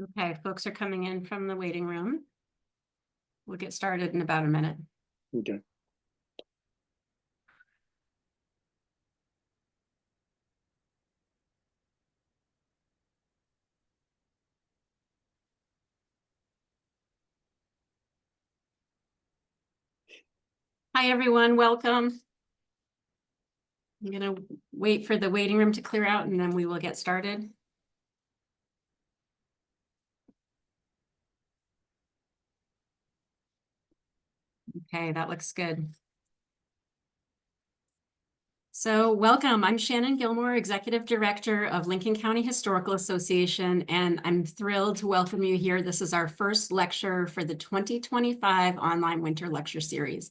Okay, folks are coming in from the waiting room. We'll get started in about a minute. Okay. Hi, everyone. Welcome. I'm going to wait for the waiting room to clear out and then we will get started. Okay, that looks good. So welcome, I'm Shannon Gilmore, Executive Director of Lincoln County Historical Association, and I'm thrilled to welcome you here. This is our first lecture for the 2025 online winter lecture series.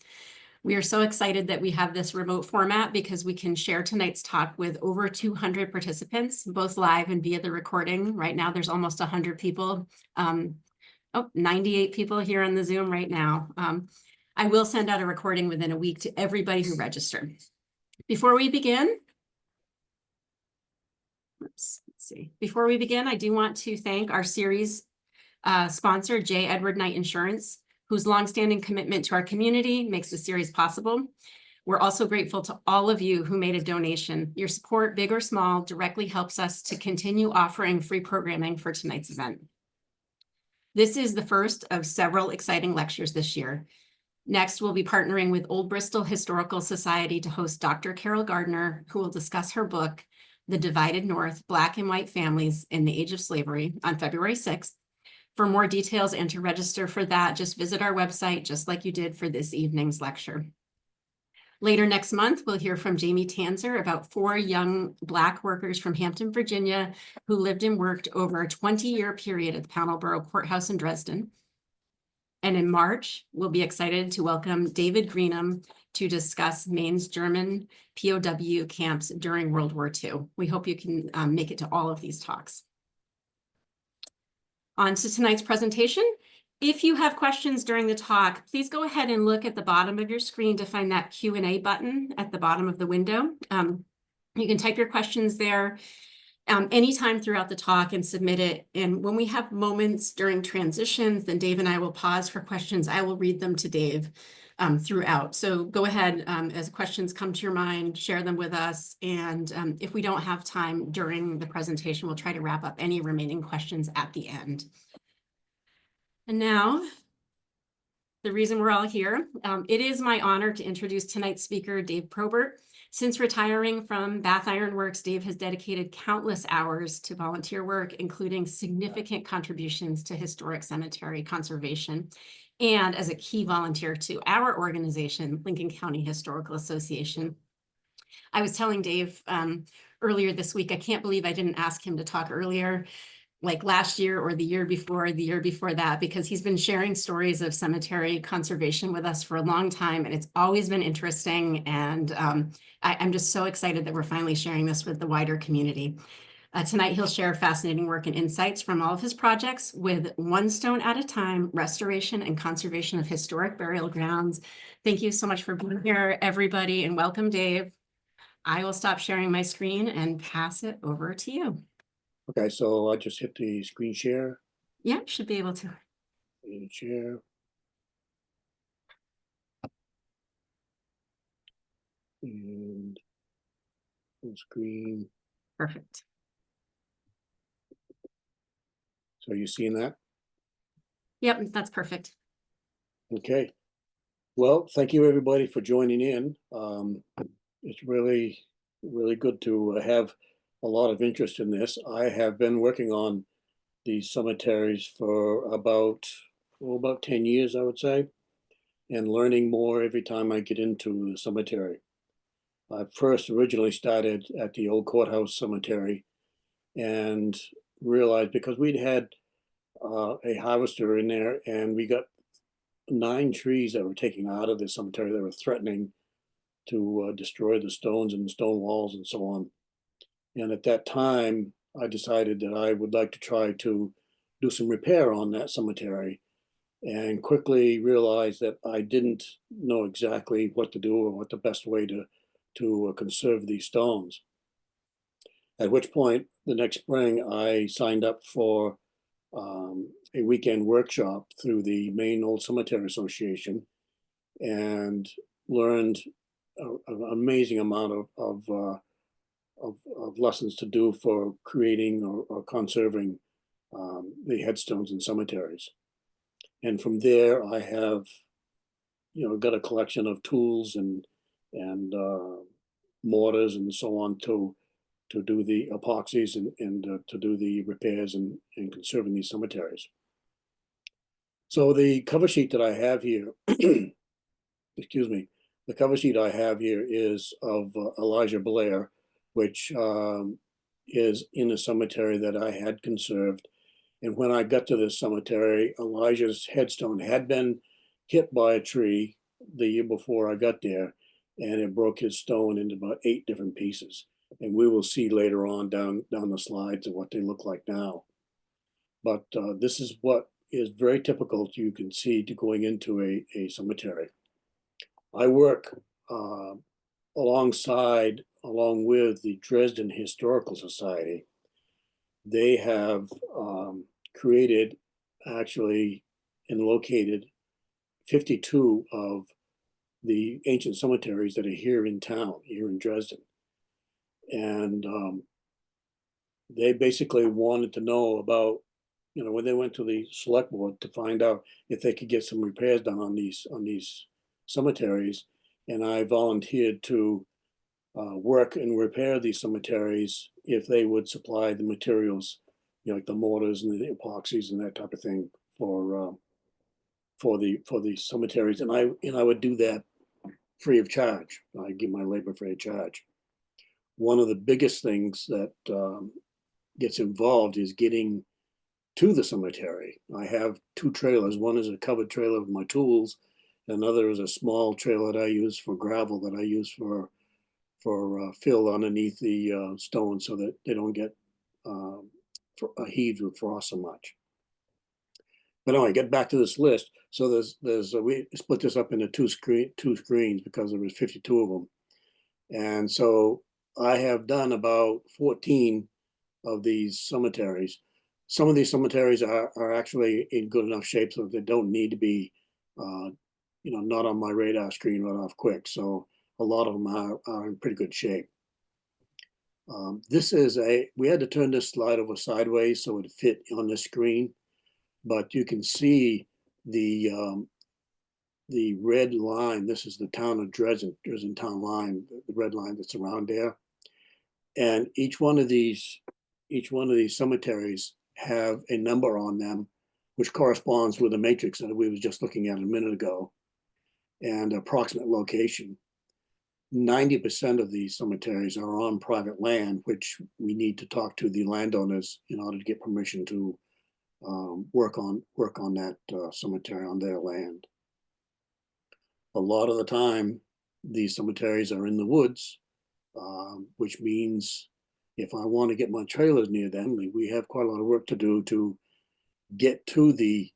We are so excited that we have this remote format because we can share tonight's talk with over 200 participants, both live and via the recording. Right now, there's almost 100 people. 98 people here on the Zoom right now. I will send out a recording within a week to everybody who registered. Before we begin, Before we begin, I do want to thank our series sponsor, J. Edward Knight Insurance, whose longstanding commitment to our community makes the series possible. We're also grateful to all of you who made a donation. Your support, big or small, directly helps us to continue offering free programming for tonight's event. This is the first of several exciting lectures this year. Next, we'll be partnering with Old Bristol Historical Society to host Dr. Carol Gardner, who will discuss her book, The Divided North, Black and White Families in the Age of Slavery, on February 6th. For more details and to register for that, just visit our website, just like you did for this evening's lecture. Later next month, we'll hear from Jamie Tanzer about 4 young Black workers from Hampton, Virginia, who lived and worked over a 20-year period at the Pownell Courthouse in Dresden. And in March, we'll be excited to welcome David Greenham to discuss Maine's German POW camps during World War II. We hope you can make it to all of these talks. On to tonight's presentation. If you have questions during the talk, please go ahead and look at the bottom of your screen to find that Q&A button at the bottom of the window. You can type your questions there anytime throughout the talk and submit it. And when we have moments during transitions, then Dave and I will pause for questions. I will read them to Dave throughout. So go ahead as questions come to your mind, share them with us. And if we don't have time during the presentation, we'll try to wrap up any remaining questions at the end. And now, the reason we're all here, it is my honor to introduce tonight's speaker, Dave Probert. Since retiring from Bath Iron Works, Dave has dedicated countless hours to volunteer work, including significant contributions to historic cemetery conservation, and as a key volunteer to our organization, Lincoln County Historical Association. I was telling Dave earlier this week, I can't believe I didn't ask him to talk earlier, like last year or the year before that, because he's been sharing stories of cemetery conservation with us for a long time, and it's always been interesting. And I'm just so excited that we're finally sharing this with the wider community. Tonight, he'll share fascinating work and insights from all of his projects with One Stone at a Time, restoration and conservation of historic burial grounds. Thank you so much for being here, everybody, and welcome, Dave. I will stop sharing my screen and pass it over to you. Okay, so I just hit the screen share. Yeah, should be able to. Share. And full screen. Perfect. So you seeing that? Yep, that's perfect. Okay. Well, thank you everybody for joining in. It's really good to have a lot of interest in this. I have been working on these cemeteries for about 10 years, I would say, and learning more every time I get into the cemetery. I first originally started at the old courthouse cemetery and realized, because we'd had a harvester in there and we got 9 trees that were taken out of the cemetery that were threatening to destroy the stones and the stone walls and so on. And at that time, I decided that I would like to try to do some repair on that cemetery, and quickly realized that I didn't know exactly what to do or what the best way to conserve these stones. At which point, the next spring, I signed up for a weekend workshop through the Maine Old Cemetery Association and learned an amazing amount of lessons to do for creating or conserving the headstones in cemeteries. And from there, I have, got a collection of tools and mortars and so on to do the epoxies and to do the repairs and conserving these cemeteries. So the cover sheet that I have here, excuse me, the cover sheet I have here is of Elijah Blair, which is in a cemetery that I had conserved. And when I got to this cemetery, Elijah's headstone had been hit by a tree the year before I got there, and it broke his stone into about 8 different pieces. And we will see later on down the slides of what they look like now. But this is what is very typical, you can see, to going into a cemetery. I work along with the Dresden Historical Society. They have created actually and located 52 of the ancient cemeteries that are here in town, here in Dresden. And they basically wanted to know about, when they went to the select board to find out if they could get some repairs done on these cemeteries. And I volunteered to work and repair these cemeteries if they would supply the materials, like the mortars and the epoxies and that type of thing for the cemeteries. And I would do that free of charge. I give my labor free of charge. One of the biggest things that gets involved is getting to the cemetery. I have 2 trailers. One is a covered trailer of my tools. Another is a small trailer that I use for gravel that I use for fill underneath the stone so that they don't get heaved with frost so much. But anyway, get back to this list. So there's we split this up into two screens because there was 52 of them. And so I have done about 14 of these cemeteries. Some of these cemeteries are actually in good enough shape so they don't need to be, not on my radar screen right off quick. So a lot of them are in pretty good shape. We had to turn this slide over sideways so it fit on the screen, but you can see the red line. This is the town of Dresden town line, the red line that's around there. And each one of these cemeteries have a number on them, which corresponds with the matrix that we was just looking at a minute ago, and approximate location. 90% of these cemeteries are on private land, which we need to talk to the landowners in order to get permission to work on that cemetery on their land. A lot of the time, these cemeteries are in the woods, which means if I want to get my trailers near them, we have quite a lot of work to do to get to the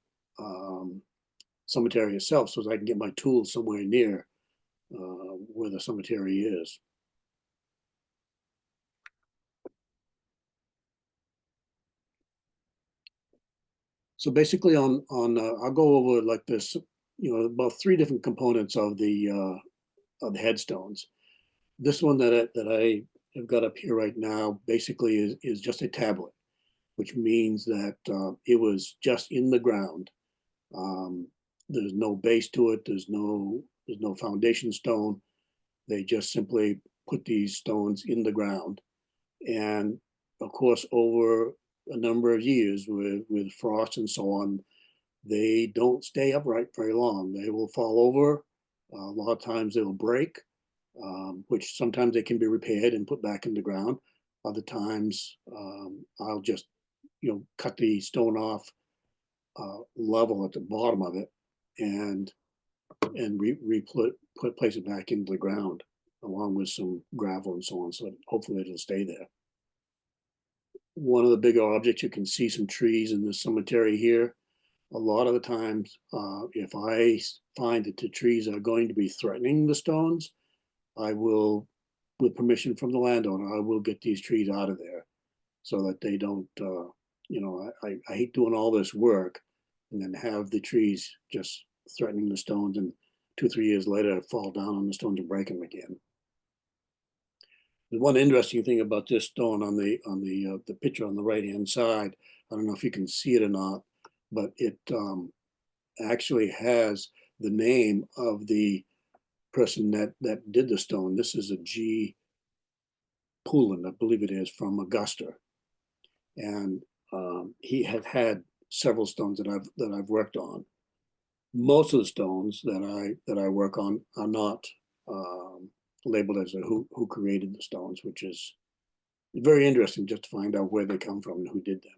cemetery itself so that I can get my tools somewhere near where the cemetery is. So basically I'll go over like this, about 3 different components of the headstones. This one that I have got up here right now basically is just a tablet, which means that it was just in the ground. There's no base to it. There's no foundation stone. They just simply put these stones in the ground. And of course, over a number of years with frost and so on, they don't stay upright very long. They will fall over. A lot of times they'll break, which sometimes they can be repaired and put back in the ground. Other times I'll just, cut the stone off level at the bottom of it and place it back into the ground along with some gravel and so on. So hopefully it'll stay there. One of the bigger objects, you can see some trees in the cemetery here. A lot of the times, if I find that the trees are going to be threatening the stones, I will, with permission from the landowner, I will get these trees out of there so that they don't you know, I hate doing all this work and then have the trees just threatening the stones, and 2, 3 years later fall down on the stones and break them again. The one interesting thing about this stone on the picture on the right-hand side, I don't know if you can see it or not, but it actually has the name of the person that did the stone. This is a G. Poulin, I believe it is, from Augusta, and he had several stones that I've worked on. Most of the stones that I work on are not labeled as who created the stones, which is very interesting just to find out where they come from and who did them.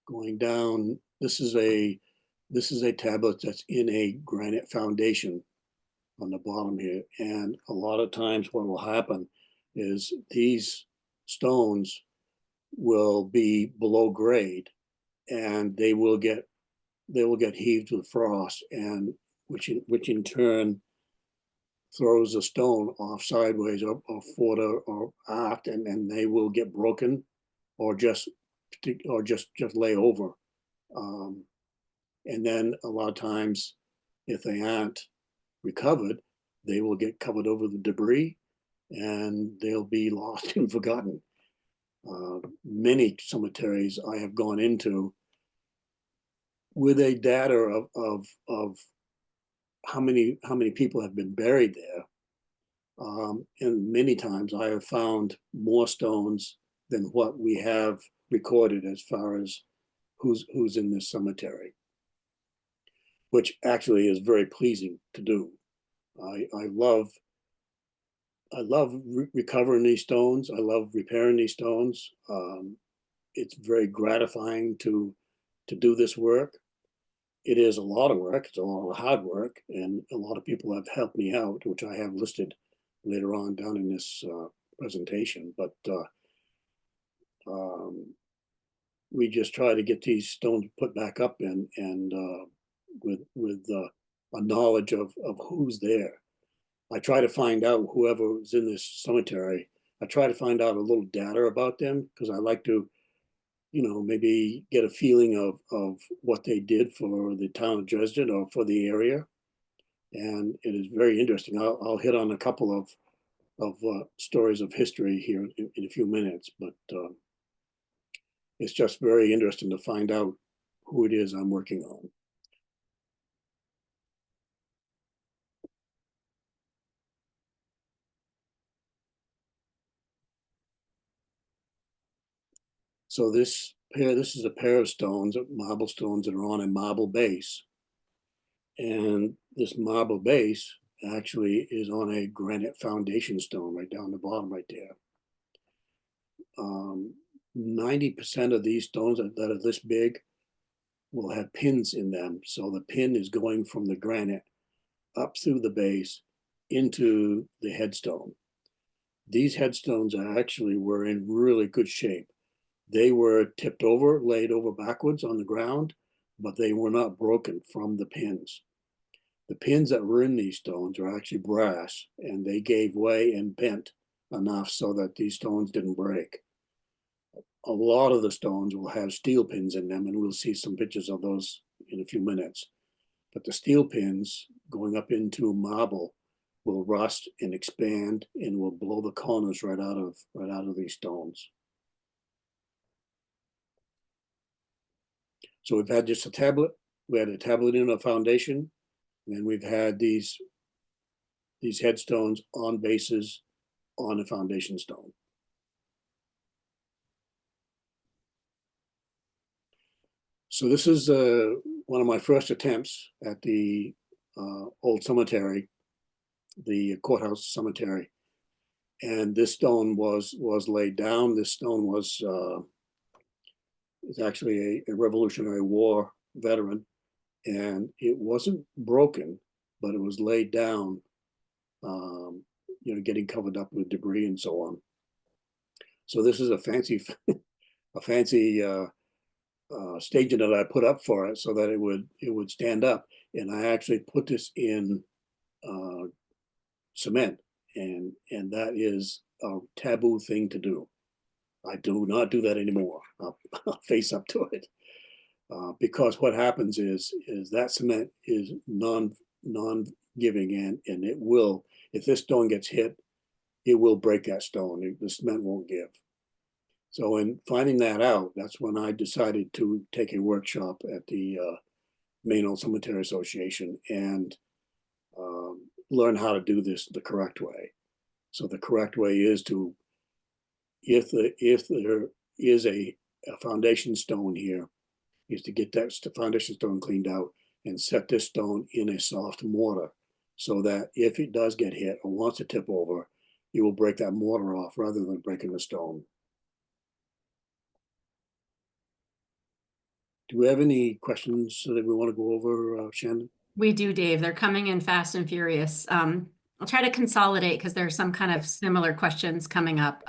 Going down, this is a tablet that's in a granite foundation on the bottom here, and a lot of times what will happen is these stones will be below grade, and they will get heaved with frost, and which in turn throws a stone off sideways or forward or aft, and they will get broken or just lay over. And then a lot of times, if they aren't recovered, they will get covered over the debris and they'll be lost and forgotten. Many cemeteries I have gone into with a data of how many people have been buried there. And many times I have found more stones than what we have recorded as far as who's in this cemetery, which actually is very pleasing to do. I love recovering these stones. I love repairing these stones. It's very gratifying to do this work. It is a lot of work. It's a lot of hard work, and a lot of people have helped me out, which I have listed later on down in this presentation. But we just try to get these stones put back up and with a knowledge of who's there. I try to find out whoever's in this cemetery. I try to find out a little data about them because I like to, you know, maybe get a feeling of what they did for the town of Dresden or for the area. And it is very interesting. I'll hit on a couple of stories of history here in a few minutes, but it's just very interesting to find out who it is I'm working on. So this is a pair of stones, marble stones that are on a marble base. And this marble base actually is on a granite foundation stone right down the bottom right there. 90% of these stones that are this big will have pins in them. So the pin is going from the granite up through the base into the headstone. These headstones actually were in really good shape. They were tipped over, laid over backwards on the ground, but they were not broken from the pins. The pins that were in these stones are actually brass, and they gave way and bent enough so that these stones didn't break. A lot of the stones will have steel pins in them, and we'll see some pictures of those in a few minutes. But the steel pins going up into marble will rust and expand and will blow the corners right out of these stones. So we've had just a tablet. We had a tablet in a foundation, and we've had these headstones on bases on a foundation stone. So this is one of my first attempts at the old cemetery, the courthouse cemetery, and this stone was laid down. This stone was actually a Revolutionary War veteran, and it wasn't broken, but it was laid down, you know, getting covered up with debris and so on. So this is a fancy staging that I put up for it so that it would stand up. And I actually put this in cement, and that is a taboo thing to do. I do not do that anymore. I'll face up to it. Because what happens is that cement is non-giving, and it will, if this stone gets hit, it will break that stone. The cement won't give. So in finding that out, that's when I decided to take a workshop at the Maine Old Cemetery Association and learn how to do this the correct way. So the correct way is to, if there is a foundation stone here, is to get that foundation stone cleaned out and set this stone in a soft mortar so that if it does get hit or wants to tip over, you will break that mortar off rather than breaking the stone. Do we have any questions that we want to go over, Shannon? We do, Dave. They're coming in fast and furious. I'll try to consolidate because there's some kind of similar questions coming up.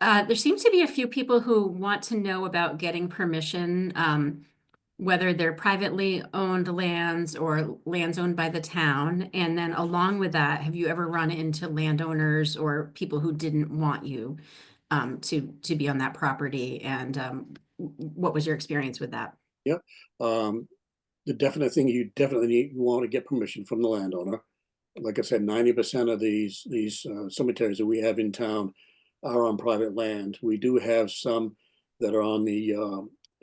There seems to be a few people who want to know about getting permission, whether they're privately owned lands or lands owned by the town. And then along with that, have you ever run into landowners or people who didn't want you to be on that property? And what was your experience with that? Yep. The definite thing, you definitely want to get permission from the landowner. Like I said, 90% of these cemeteries that we have in town are on private land. We do have some that are on the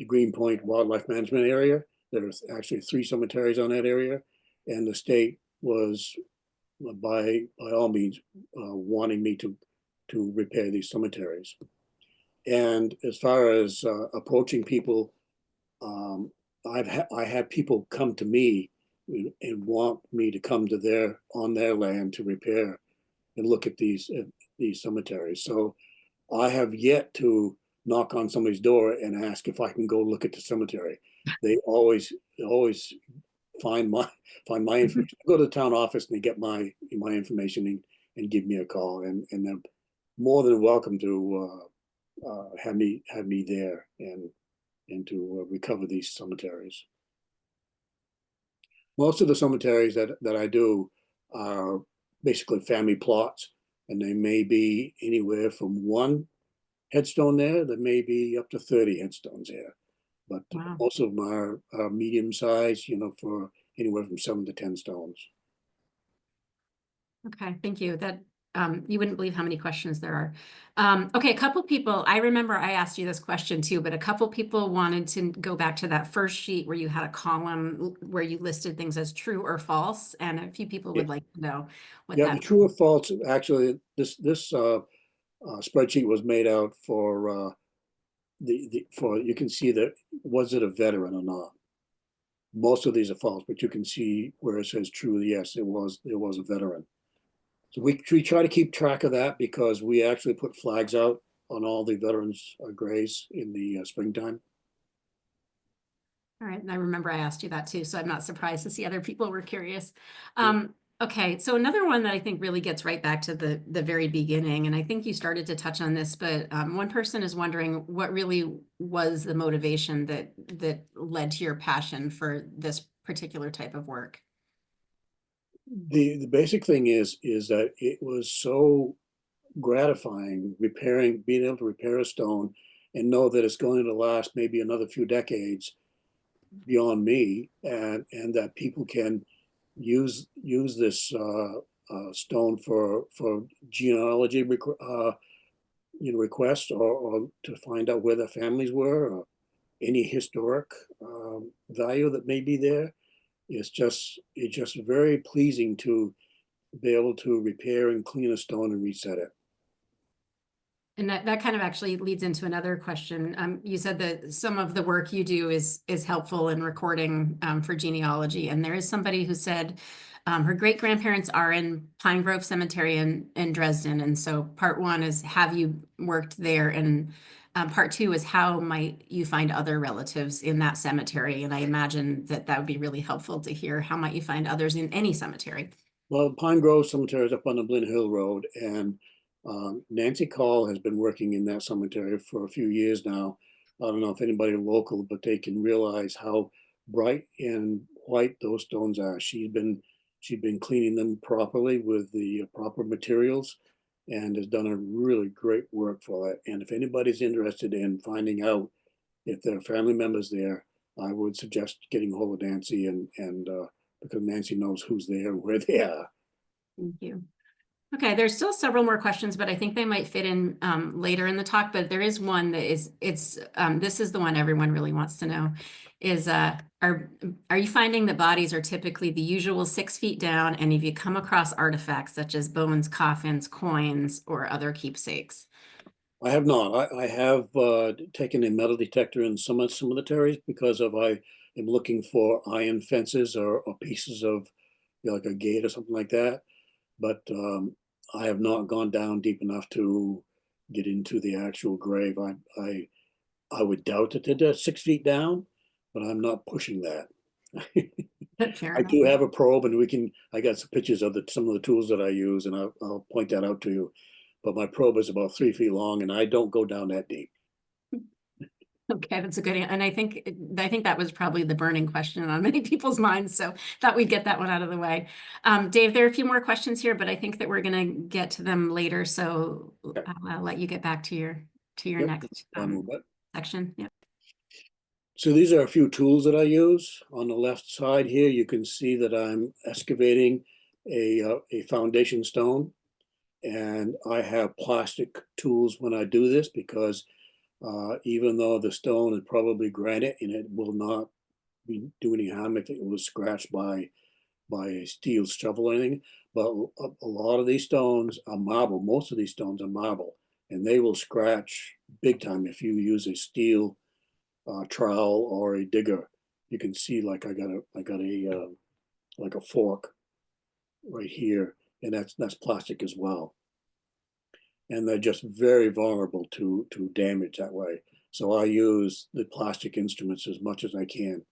Greenpoint Wildlife Management Area. There's actually 3 cemeteries on that area, and the state was by all means wanting me to repair these cemeteries. And as far as approaching people, I had people come to me and want me to come to on their land to repair and look at these cemeteries. So I have yet to knock on somebody's door and ask if I can go look at the cemetery. They always find my information. Go to the town office and they get my information and give me a call, and they're more than welcome to have me there and to recover these cemeteries. Most of the cemeteries that I do are basically family plots, and they may be anywhere from 1 headstone there may be up to 30 headstones there. But Wow. most of them are medium size, for anywhere from 7 to 10 stones. Okay, thank you. That you wouldn't believe how many questions there are. Okay, a couple people, I remember I asked you this question too, but a couple people wanted to go back to that first sheet where you had a column where you listed things as true or false, and a few people would like to know what Yeah, that the true or false, actually, this spreadsheet was made out for you can see that, was it a veteran or not? Most of these are false, but you can see where it says true, yes, it was a veteran. So we try to keep track of that because we actually put flags out on all the veterans' graves in the springtime. All right, and I remember I asked you that too, so I'm not surprised to see other people were curious. Okay, so another one that I think really gets right back to the very beginning, and I think you started to touch on this, but one person is wondering what really was the motivation that led to your passion for this particular type of work. The basic thing is that it was so gratifying being able to repair a stone and know that it's going to last maybe another few decades beyond me, and that people can use this stone for genealogy requests, or to find out where their families were, or any historic value that may be there. It's just very pleasing to be able to repair and clean a stone and reset it. And that kind of actually leads into another question. You said that some of the work you do is helpful in recording for genealogy. And there is somebody who said her great grandparents are in Pine Grove Cemetery in Dresden. And so part 1 is, have you worked there? And part 2 is, how might you find other relatives in that cemetery? And I imagine that would be really helpful to hear. How might you find others in any cemetery? Well, Pine Grove Cemetery is up on the Blinn Hill Road, and Nancy Call has been working in that cemetery for a few years now. I don't know if anybody local, but they can realize how bright and white those stones are. She's been cleaning them properly with the proper materials, and has done a really great work for it. And if anybody's interested in finding out if there are family members there, I would suggest getting a hold of Nancy and because Nancy knows who's there and where they are. Thank you. Okay, there's still several more questions, but I think they might fit in later in the talk. But there is one that is, this is the one everyone really wants to know is, are you finding that bodies are typically the usual 6 feet down? And if you come across artifacts such as bones, coffins, coins, or other keepsakes? I have not. I have taken a metal detector in some cemeteries because I am looking for iron fences or pieces of, you know, like a gate or something like that. But I have not gone down deep enough to get into the actual grave. I would doubt that they're 6 feet down, but I'm not pushing that. Fair I enough. do have a probe, and I got some pictures of some of the tools that I use, and I'll point that out to you. But my probe is about 3 feet long, and I don't go down that deep. Okay, that's a good, and I think that was probably the burning question on many people's minds, so thought we'd get that one out of the way. Dave, there are a few more questions here, but I think that we're gonna get to them later, so I'll let you get back to your Yep, next fine with that. section. Yep. So these are a few tools that I use. On the left side here, you can see that I'm excavating a foundation stone, and I have plastic tools when I do this because even though the stone is probably granite and it will not do any harm if it was scratched by a steel shovel or anything, but a lot of these stones are marble. Most of these stones are marble, and they will scratch big time if you use a steel trowel or a digger. You can see like I got a like a fork right here, and that's plastic as well. And they're just very vulnerable to damage that way. So I use the plastic instruments as much as I can.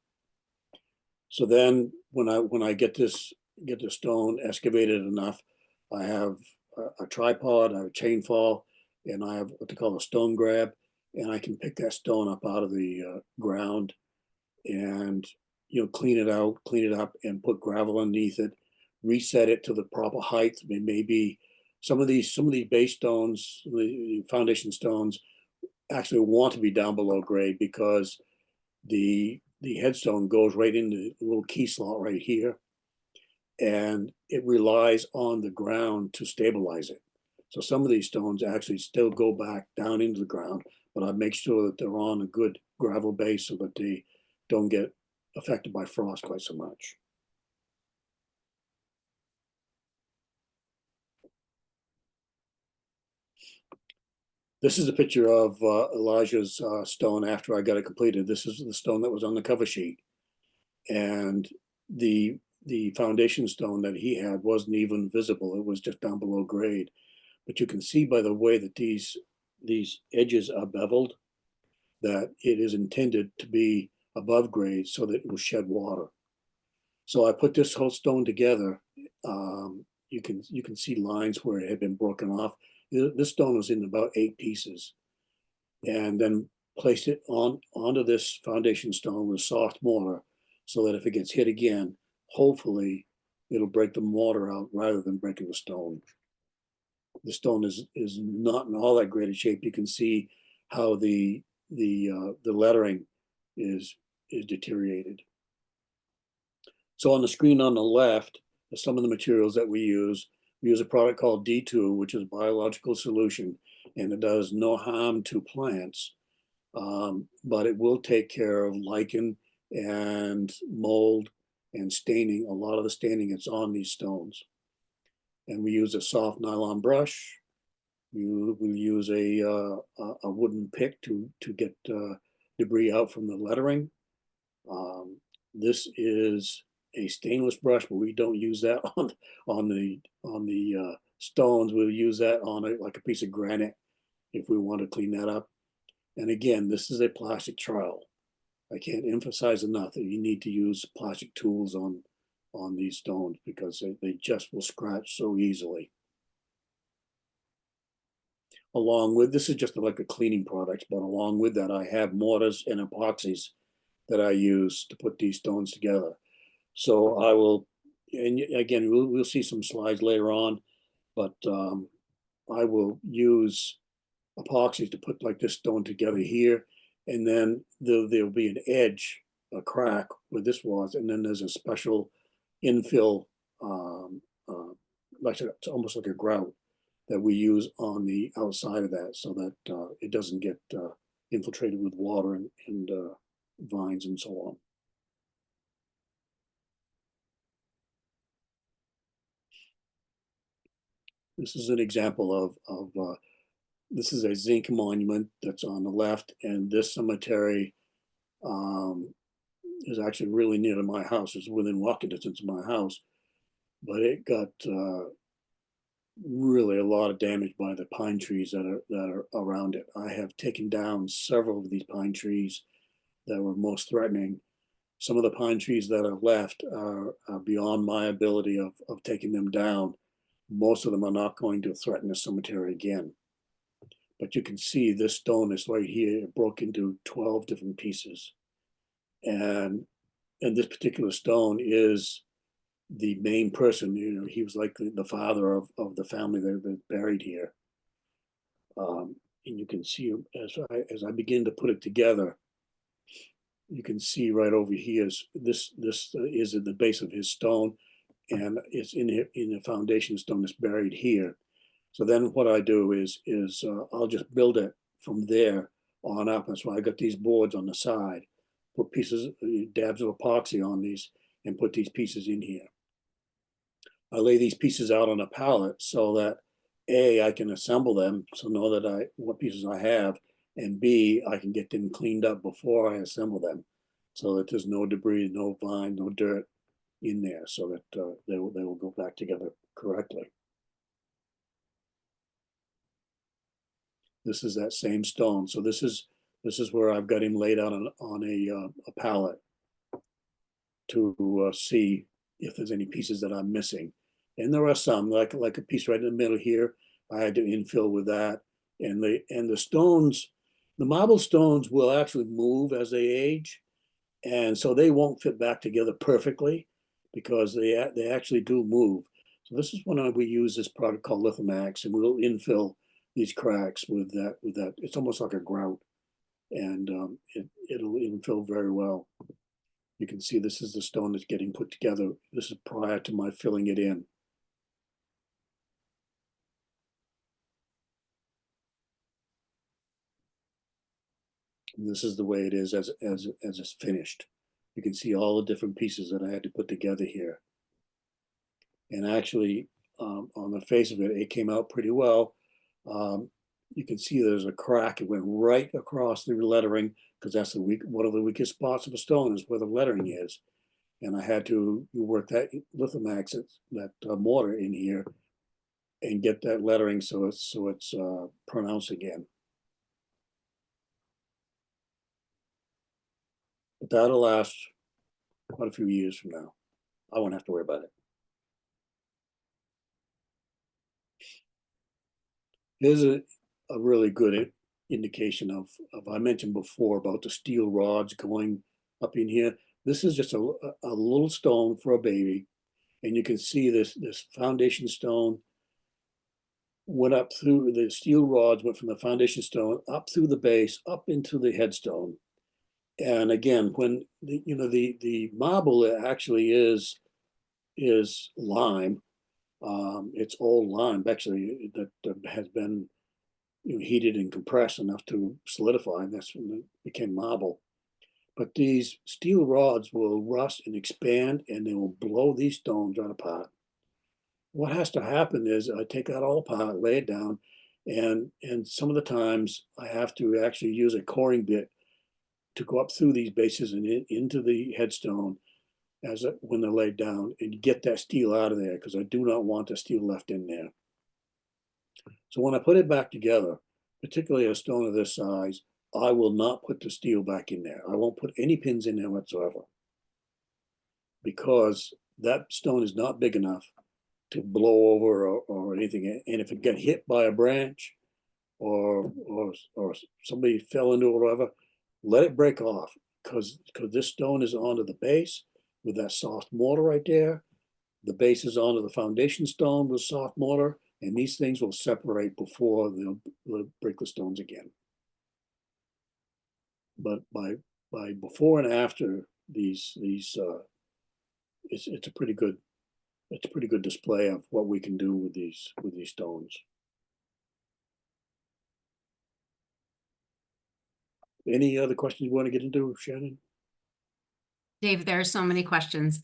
So then when I get the stone excavated enough, I have a tripod, I have a chain fall, and I have what they call a stone grab, and I can pick that stone up out of the ground and clean it out, clean it up, and put gravel underneath it, reset it to the proper height. Maybe some of these base stones, the foundation stones, actually want to be down below grade because the headstone goes right into the little key slot right here, and it relies on the ground to stabilize it. So some of these stones actually still go back down into the ground, but I make sure that they're on a good gravel base so that they don't get affected by frost quite so much. This is a picture of Elijah's stone after I got it completed. This is the stone that was on the cover sheet. And the foundation stone that he had wasn't even visible. It was just down below grade. But you can see by the way that these edges are beveled that it is intended to be above grade so that it will shed water. So I put this whole stone together. You can see lines where it had been broken off. This stone was in about 8 pieces, and then placed it onto this foundation stone with soft mortar, so that if it gets hit again, hopefully it'll break the mortar out rather than breaking the stone. The stone is not in all that great a shape. You can see how the lettering is deteriorated. So on the screen on the left are some of the materials that we use. We use a product called D2, which is a biological solution, and it does no harm to plants, but it will take care of lichen and mold and staining, a lot of the staining that's on these stones. And we use a soft nylon brush. We use a wooden pick to get debris out from the lettering. This is a stainless brush, but we don't use that on the stones. We'll use that on like a piece of granite if we want to clean that up. And again, this is a plastic trowel. I can't emphasize enough that you need to use plastic tools on these stones because they just will scratch so easily. Along with, this is just like a cleaning product, but along with that, I have mortars and epoxies that I use to put these stones together. So I will, and again, we'll see some slides later on, but I will use epoxy to put like this stone together here, and then there'll be an edge, a crack where this was, and then there's a special infill, like it's almost like a grout that we use on the outside of that, so that it doesn't get infiltrated with water and vines and so on. This is an example of this is a zinc monument that's on the left, and this cemetery is actually really near to my house. It's within walking distance of my house, but it got really a lot of damage by the pine trees that are around it. I have taken down several of these pine trees that were most threatening. Some of the pine trees that are left are beyond my ability of taking them down. Most of them are not going to threaten the cemetery again. But you can see this stone is right here. It broke into 12 different pieces. And this particular stone is the main person. You know, he was like the father of the family that have been buried here. And you can see as I begin to put it together, you can see right over here is this is at the base of his stone, and it's in the foundation stone that's buried here. So then what I do is I'll just build it from there on up. That's why I got these boards on the side, put pieces, dabs of epoxy on these, and put these pieces in here. I lay these pieces out on a pallet so that A, I can assemble them, so know that what pieces I have, and B, I can get them cleaned up before I assemble them, so that there's no debris, no vine, no dirt in there, so that they will go back together correctly. This is that same stone. So this is where I've got him laid out on a pallet to see if there's any pieces that I'm missing. And there are some, like a piece right in the middle here. I had to infill with that. And the stones, the marble stones will actually move as they age. And so they won't fit back together perfectly because they actually do move. So this is when we use this product called Lithomax, and we'll infill these cracks with that. It's almost like a grout, and it'll infill very well. You can see this is the stone that's getting put together. This is prior to my filling it in. And this is the way it is as it's finished. You can see all the different pieces that I had to put together here. And actually, on the face of it, it came out pretty well. You can see there's a crack. It went right across the lettering, because that's one of the weakest spots of a stone is where the lettering is. And I had to work that lithomax, that mortar in here, and get that lettering so it's pronounced again. But that'll last quite a few years from now. I won't have to worry about it. Here's a really good indication of I mentioned before about the steel rods going up in here. This is just a little stone for a baby, and you can see this foundation stone went up through the steel rods, went from the foundation stone up through the base, up into the headstone. And again, when the marble actually is lime. It's old lime actually that has been heated and compressed enough to solidify, and that's when it became marble. But these steel rods will rust and expand, and they will blow these stones right apart. What has to happen is I take that all apart, lay it down, and some of the times I have to actually use a coring bit to go up through these bases and into the headstone when they're laid down, and get that steel out of there, because I do not want the steel left in there. So when I put it back together, particularly a stone of this size, I will not put the steel back in there. I won't put any pins in there whatsoever, because that stone is not big enough to blow over or anything. And if it got hit by a branch or somebody fell into it or whatever, let it break off, because this stone is onto the base with that soft mortar right there. The base is onto the foundation stone with soft mortar, and these things will separate before they'll break the stones again. But by before and after these it's a pretty good display of what we can do with these stones. Any other questions you want to get into, Shannon? Dave, there are so many questions.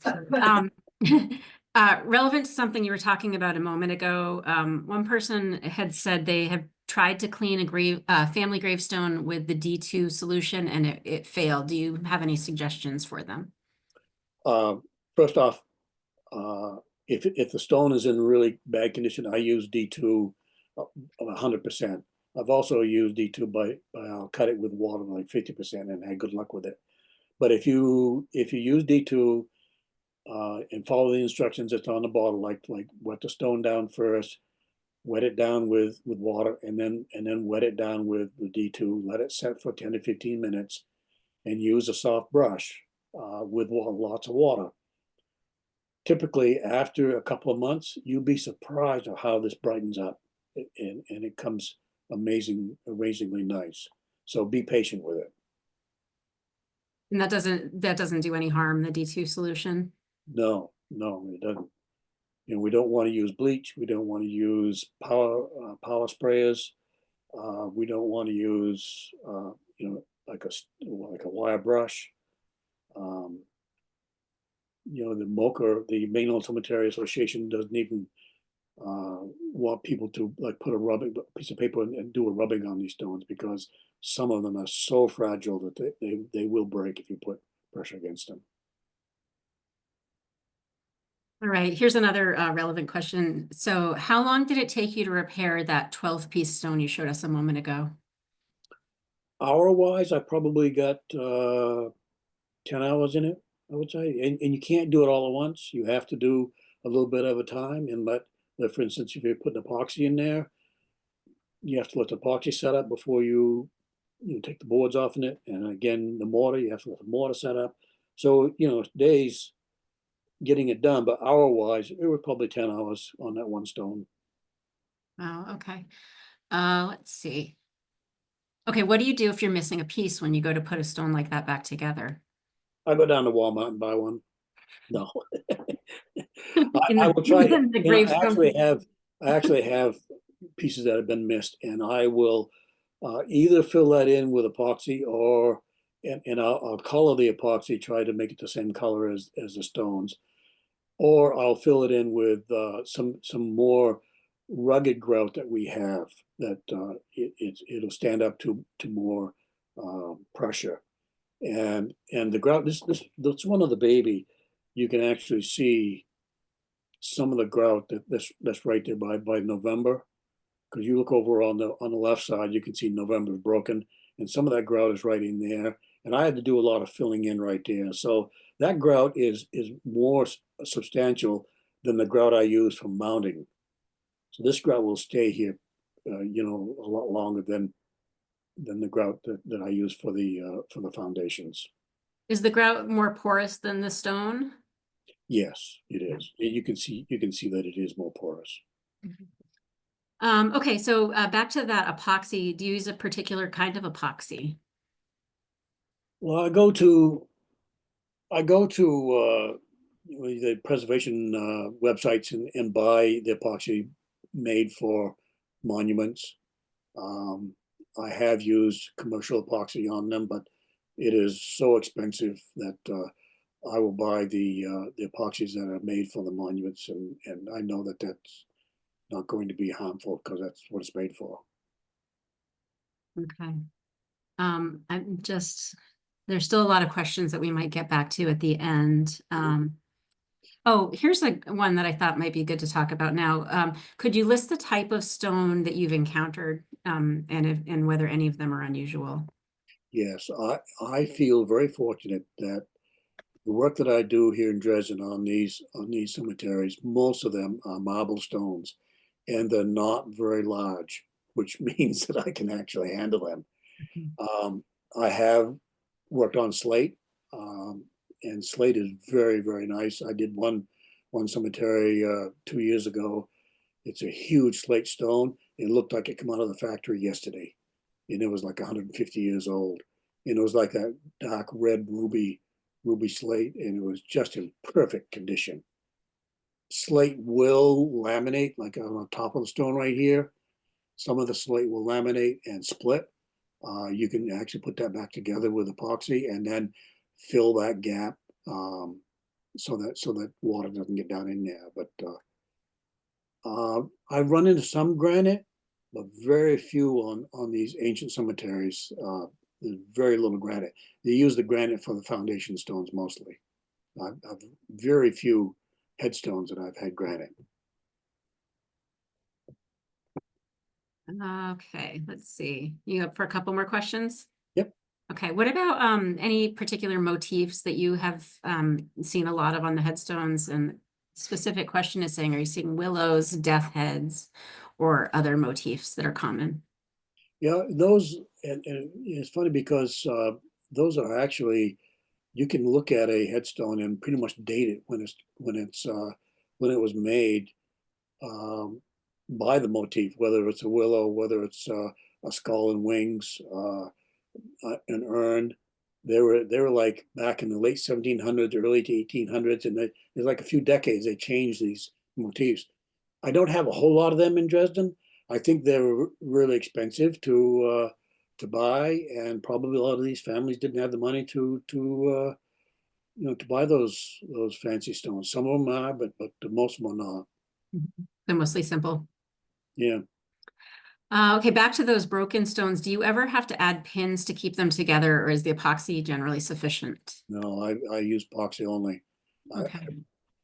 Relevant to something you were talking about a moment ago, one person had said they have tried to clean a family gravestone with the D2 solution and it failed. Do you have any suggestions for them? First off, if the stone is in really bad condition, I use D2 100%. I've also used D2 by I'll cut it with water like 50% and had good luck with it. But if you use D2 and follow the instructions that's on the bottle, like wet the stone down first, wet it down with water, and then wet it down with the D2, let it set for 10 to 15 minutes, and use a soft brush with lots of water. Typically, after a couple of months, you'll be surprised at how this brightens up, and it comes amazingly nice. So be patient with it. And that doesn't do any harm, the D2 solution? No, it doesn't. You know, we don't want to use bleach. We don't want to use power sprayers. We don't want to use like a wire brush. You know, the MOCA, the Maine Cemetery Association, doesn't even want people to like put a piece of paper and do a rubbing on these stones, because some of them are so fragile that they will break if you put pressure against them. All right, here's another relevant question. So how long did it take you to repair that 12-piece stone you showed us a moment ago? Hour-wise, I probably got 10 hours in it, I would say. And you can't do it all at once. You have to do a little bit at a time and let, for instance, if you're putting epoxy in there, you have to let the epoxy set up before you take the boards off in it. And again, the mortar, you have to let the mortar set up. So, days getting it done, but hour-wise, it was probably 10 hours on that one stone. Oh, okay. Let's see. Okay, what do you do if you're missing a piece when you go to put a stone like that back together? I go down to Walmart and buy one. No, In I the, will try to. in the gravestone. I actually have pieces that have been missed, and I will either fill that in with epoxy, or and I'll color the epoxy, try to make it the same color as the stones, or I'll fill it in with some more rugged grout that we have that it'll stand up to more pressure. And the grout, this one of the baby, you can actually see some of the grout that's right there by November, because you look over on the left side, you can see November's broken, and some of that grout is right in there. And I had to do a lot of filling in right there. So that grout is more substantial than the grout I use for mounting. So this grout will stay here, a lot longer than the grout that I use for the foundations. Is the grout more porous than the stone? Yes, it is. You can see that it is more porous. Okay, so back to that epoxy. Do you use a particular kind of epoxy? Well, I go to the preservation websites and buy the epoxy made for monuments. I have used commercial epoxy on them, but it is so expensive that I will buy the epoxies that are made for the monuments, and I know that that's not going to be harmful because that's what it's made for. Okay. There's still a lot of questions that we might get back to at the end. Oh, here's one that I thought might be good to talk about now. Could you list the type of stone that you've encountered, and whether any of them are unusual? Yes, I feel very fortunate that the work that I do here in Dresden on these cemeteries, most of them are marble stones, and they're not very large, which means that I can actually handle them. I have worked on slate, and slate is very nice. I did one cemetery 2 years ago, It's a huge slate stone. It looked like it came out of the factory yesterday, and it was like 150 years old. And it was like that dark red ruby slate, and it was just in perfect condition. Slate will laminate, like on the top of the stone right here. Some of the slate will laminate and split. You can actually put that back together with epoxy and then fill that gap, so that water doesn't get down in there. But I've run into some granite, but very few on these ancient cemeteries. There's very little granite. They use the granite for the foundation stones mostly. I've very few headstones that I've had granite. Okay, let's see. You up for a couple more questions? Yep. Okay, what about any particular motifs that you have seen a lot of on the headstones? And specific question is saying, are you seeing willows, death heads, or other motifs that are common? Yeah, those, and it's funny because those are actually, you can look at a headstone and pretty much date it when it was made, um, by the motif, whether it's a willow, whether it's a skull and wings, an urn. They were like back in the late 1700s, early to 1800s, and there's like a few decades they changed these motifs. I don't have a whole lot of them in Dresden. I think they're really expensive to buy, and probably a lot of these families didn't have the money to buy those fancy stones. Some of them are, but most of them are not. They're mostly simple. Yeah, Okay, back to those broken stones. Do you ever have to add pins to keep them together, or is the epoxy generally sufficient? no, I use epoxy only. I, Okay.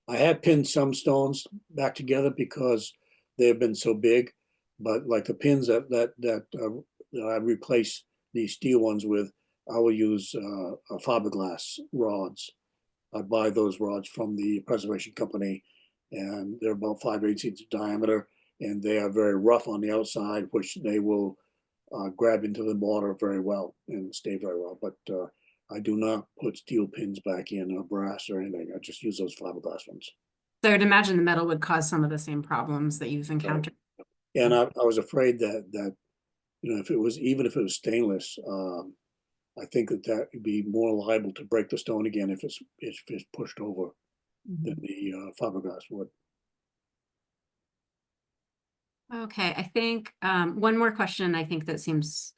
I have pinned some stones back together because they've been so big, but like the pins that I replace these steel ones with, I will use fiberglass rods. I buy those rods from the preservation company, and they're about 5/8 inches diameter, and they are very rough on the outside, which they will grab into the mortar very well and stay very well. But I do not put steel pins back in or brass or anything. I just use those fiberglass ones. So I would imagine the metal would cause some of the same problems that you've Right. encountered. And I was afraid that if it was, even if it was stainless, I think that would be more liable to break the stone again if it's pushed over than Mhm. the fiberglass would. Okay, I think one more question I think that seems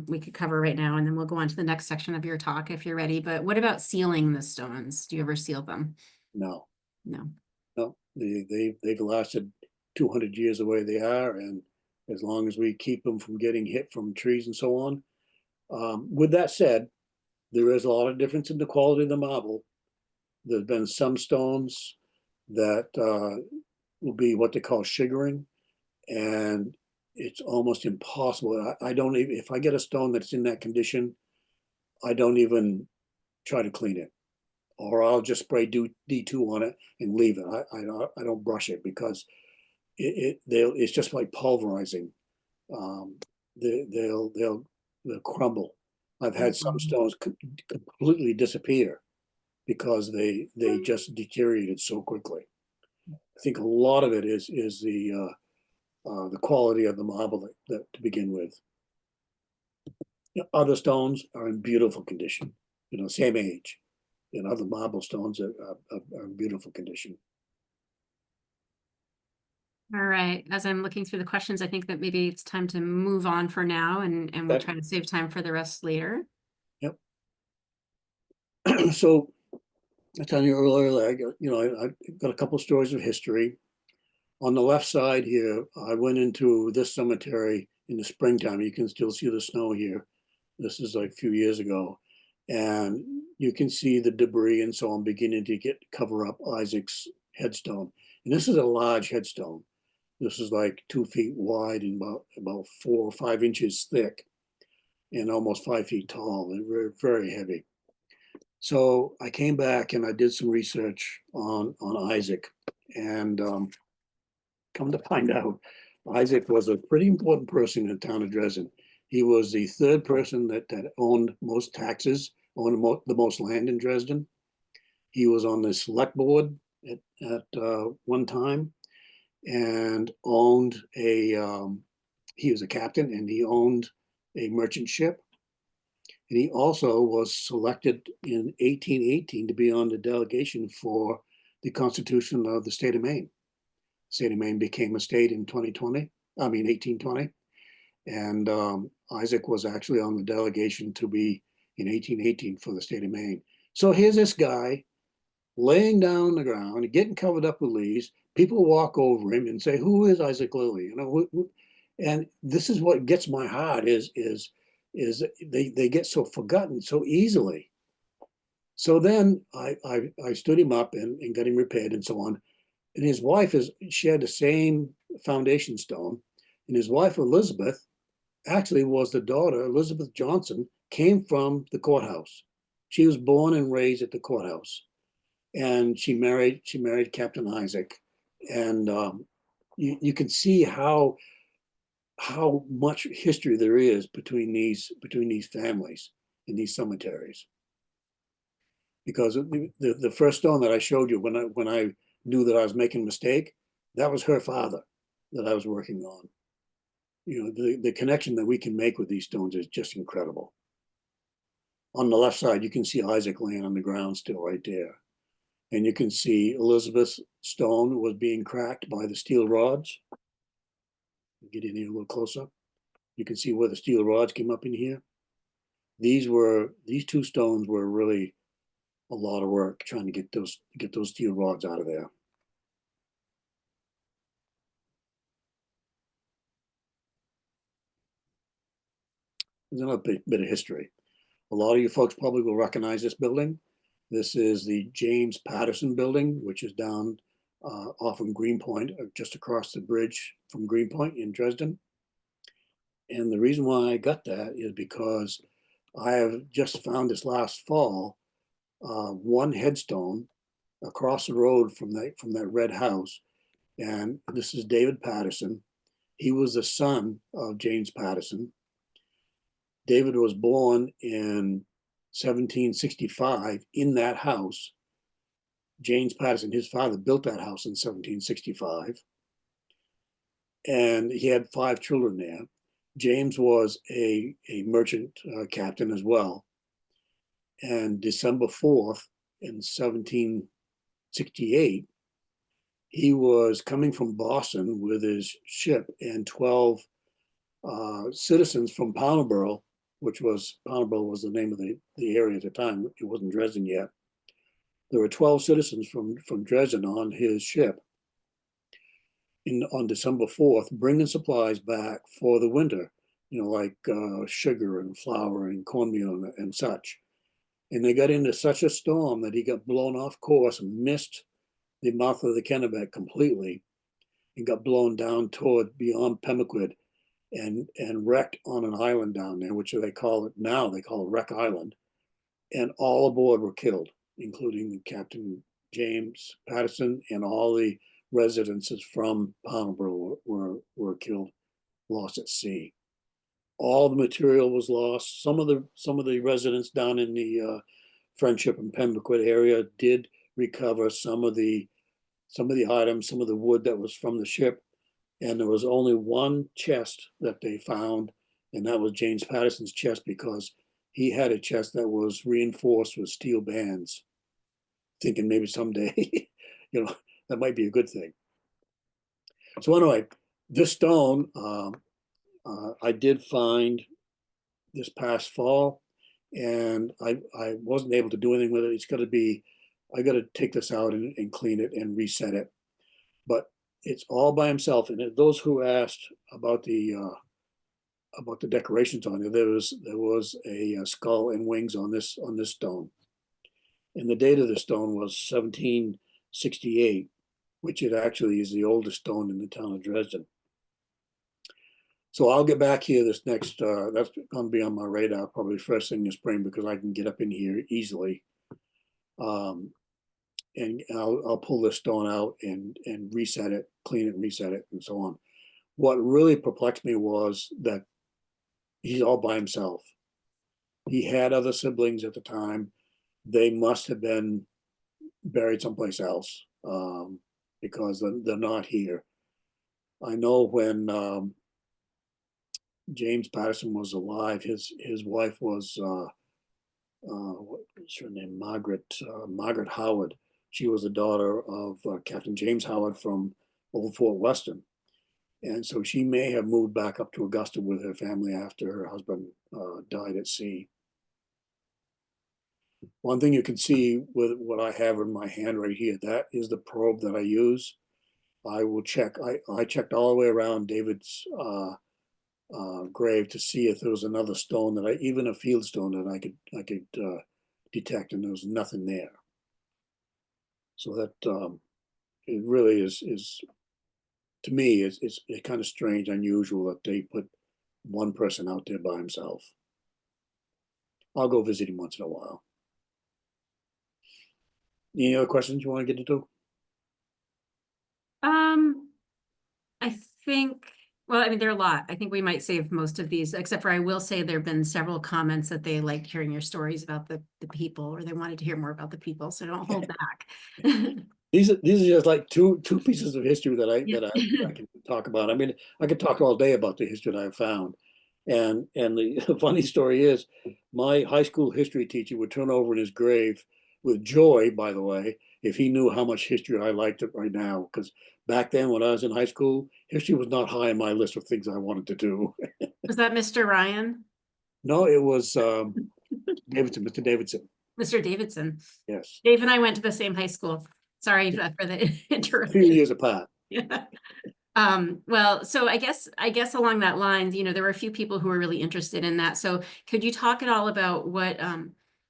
we could cover right now, and then we'll go on to the next section of your talk if you're ready. But what about sealing the stones? Do you ever seal them? No, No. no, they've lasted 200 years the way they are, and as long as we keep them from getting hit from trees and so on. With that said, there is a lot of difference in the quality of the marble. There's been some stones that will be what they call sugaring, and it's almost impossible. I don't even, if I get a stone that's in that condition, I don't even try to clean it, or I'll just spray D2 on it and leave it. I don't brush it because it's just like pulverizing. Um, they'll crumble. I've had some Mhm. stones completely disappear because they just deteriorated so quickly. I think a lot of it is the quality of the marble that to begin with. Other stones are in beautiful condition, same age. Other marble stones are in beautiful condition. All right. As I'm looking through the questions, I think that maybe it's time to move on for now, and we'll Okay. try to save time for the rest later. Yep. So I told you earlier, I got a couple stories of history. On the left side here, I went into this cemetery in the springtime. You can still see the snow here. This is like a few years ago. And you can see the debris and so on beginning to cover up Isaac's headstone. And this is a large headstone. This is like 2 feet wide and about 4 or 5 inches thick and almost 5 feet tall and very, very heavy. So I came back and I did some research on Isaac, and come to find out, Isaac was a pretty important person in the town of Dresden. He was the third person that owned most taxes, owned the most land in Dresden. He was on the select board at one time, and owned he was a captain and he owned a merchant ship. And he also was selected in 1818 to be on the delegation for the Constitution of the state of Maine. The state of Maine became a state in 1820. And Isaac was actually on the delegation to be in 1818 for the state of Maine. So here's this guy laying down on the ground, getting covered up with leaves. People walk over him and say, "Who is Isaac Lilly?" You know, and this is what gets my heart is they get so forgotten so easily. So then I stood him up and got him repaired and so on. And his wife shared the same foundation stone, and his wife Elizabeth actually was the daughter. Elizabeth Johnson came from the courthouse. She was born and raised at the courthouse, and she married Captain Isaac, and you can see how much history there is between these families in these cemeteries. Because the first stone that I showed you when I knew that I was making a mistake, that was her father that I was working on. You know, the connection that we can make with these stones is just incredible. On the left side, you can see Isaac laying on the ground still right there. And you can see Elizabeth's stone was being cracked by the steel rods. Get in here a little closer. You can see where the steel rods came up in here. These two stones were really a lot of work trying to get those steel rods out of there. There's another bit of history. A lot of you folks probably will recognize this building. This is the James Patterson building, which is down off of Greenpoint, just across the bridge from Greenpoint in Dresden. And the reason why I got that is because I have just found this last fall one headstone across the road from that red house. And this is David Patterson. He was the son of James Patterson. David was born in 1765 in that house. James Patterson, his father, built that house in 1765. And he had 5 children there. James was a merchant captain as well. And December 4th in 1768, he was coming from Boston with his ship and 12 citizens from Pownborough, Pownborough was the name of the area at the time. It wasn't Dresden yet. There were 12 citizens from Dresden on his ship on December 4th, bringing supplies back for the winter, you know, like sugar and flour and cornmeal and such. And they got into such a storm that he got blown off course and missed the mouth of the Kennebec completely and got blown down toward beyond Pemaquid and wrecked on an island down there, which they call it Wreck Island. And all aboard were killed, including Captain James Patterson, and all the residences from Pownborough were killed, lost at sea. All the material was lost. Some of the residents down in the Friendship and Pemaquid area did recover some of the items, some of the wood that was from the ship, and there was only one chest that they found, and that was James Patterson's chest, because he had a chest that was reinforced with steel bands, thinking maybe someday, you know, that might be a good thing. So anyway, this stone I did find this past fall, and I wasn't able to do anything with it. I got to take this out and clean it and reset it. But it's all by himself. And those who asked about the decorations on it, there was a skull and wings on this stone. And the date of the stone was 1768, which it actually is the oldest stone in the town of Dresden. So I'll get back here this next, that's going to be on my radar probably first thing in the spring, because I can get up in here easily. And I'll pull this stone out and reset it, clean it, reset it, and so on. What really perplexed me was that he's all by himself. He had other siblings at the time. They must have been buried someplace else, because they're not here. I know when James Patterson was alive, his wife was what's her name? Margaret Howard. She was the daughter of Captain James Howard from Old Fort Weston. And so she may have moved back up to Augusta with her family after her husband died at sea. One thing you can see with what I have in my hand right here, that is the probe that I use. I will check. I checked all the way around David's grave to see if there was another stone that even a field stone that I could detect, and there was nothing there. So that it really is to me it's kind of strange, unusual that they put one person out there by himself. I'll go visit him once in a while. Any other questions you want to get into? I think, well, I mean, there are a lot. I think we might save most of these, except for I will say there have been several comments that they liked hearing your stories about the people, or they wanted to hear more about the people, so don't hold back. These are just like two pieces of history that Yeah. I can talk about. I mean, I could talk all day about the history that I found. And the funny story is, my high school history teacher would turn over in his grave with joy, by the way, if he knew how much history I liked it right now. Because back then, when I was in high school, history was not high on my list of things I wanted to do. Was that Mr. Ryan? No, it was Davidson, Mr. Davidson. Mr. Davidson. Yes, Dave and I went to the same high school. Sorry for the a few interruption. years apart. Yeah. Well, so I guess along that line, there were a few people who were really interested in that. So could you talk at all about what,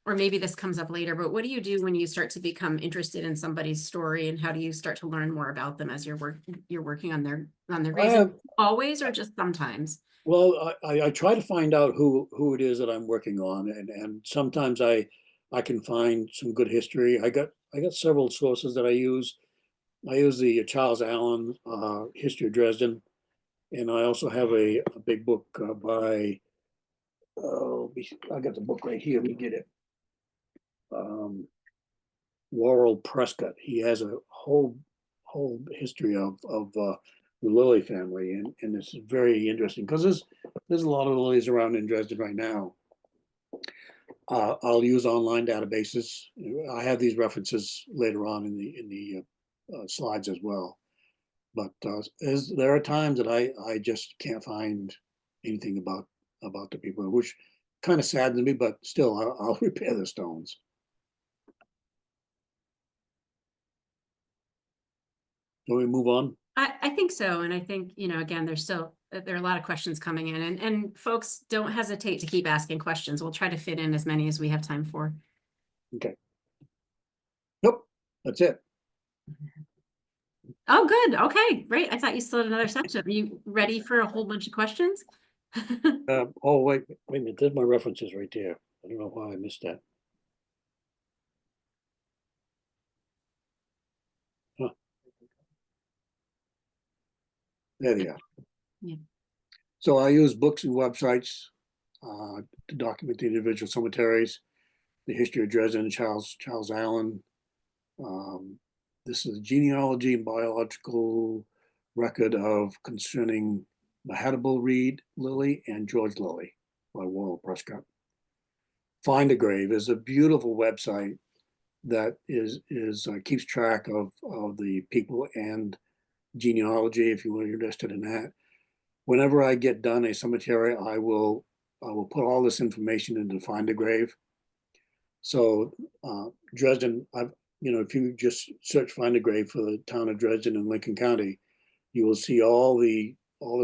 or maybe this comes up later, but what do you do when you start to become interested in somebody's story, and how do you start to learn more about them as you're working on their I graves? have Always or just sometimes? Well, I try to find out who it is that I'm working on, and sometimes I can find some good history. I got several sources that I use. I use the Charles Allen History of Dresden, and I also have a big book by I got the book right here. Let me get it. Laurel Prescott. He has a whole history of the Lilly family, and it's very interesting because there's a lot of lilies around in Dresden right now. I'll use online databases. I have these references later on in the slides as well. But there are times that I just can't find anything about the people, which kind of saddens me. But still, I'll repair the stones. So we move on. I think so. And I think, again, there are a lot of questions coming in, and folks, don't hesitate to keep asking questions. We'll try to fit in as many as we have time for. Okay. Nope, that's it. Oh, good. Okay, great. I thought you still had another section. Are you ready for a whole bunch of questions? Oh, wait a minute. There's my references right there. I don't know why I missed that. Huh, there they are. Yeah. So I use books and websites to document the individual cemeteries, the history of Dresden, Charles Allen. This is a genealogy and biological record of concerning Mahatable Reed Lilly and George Lilly by Laurel Prescott. Find a Grave is a beautiful website that is keeps track of the people and genealogy. If you are interested in that, whenever I get done a cemetery, I will put all this information into Find a Grave. So Dresden, if you just search Find a Grave for the town of Dresden in Lincoln County, you will see all the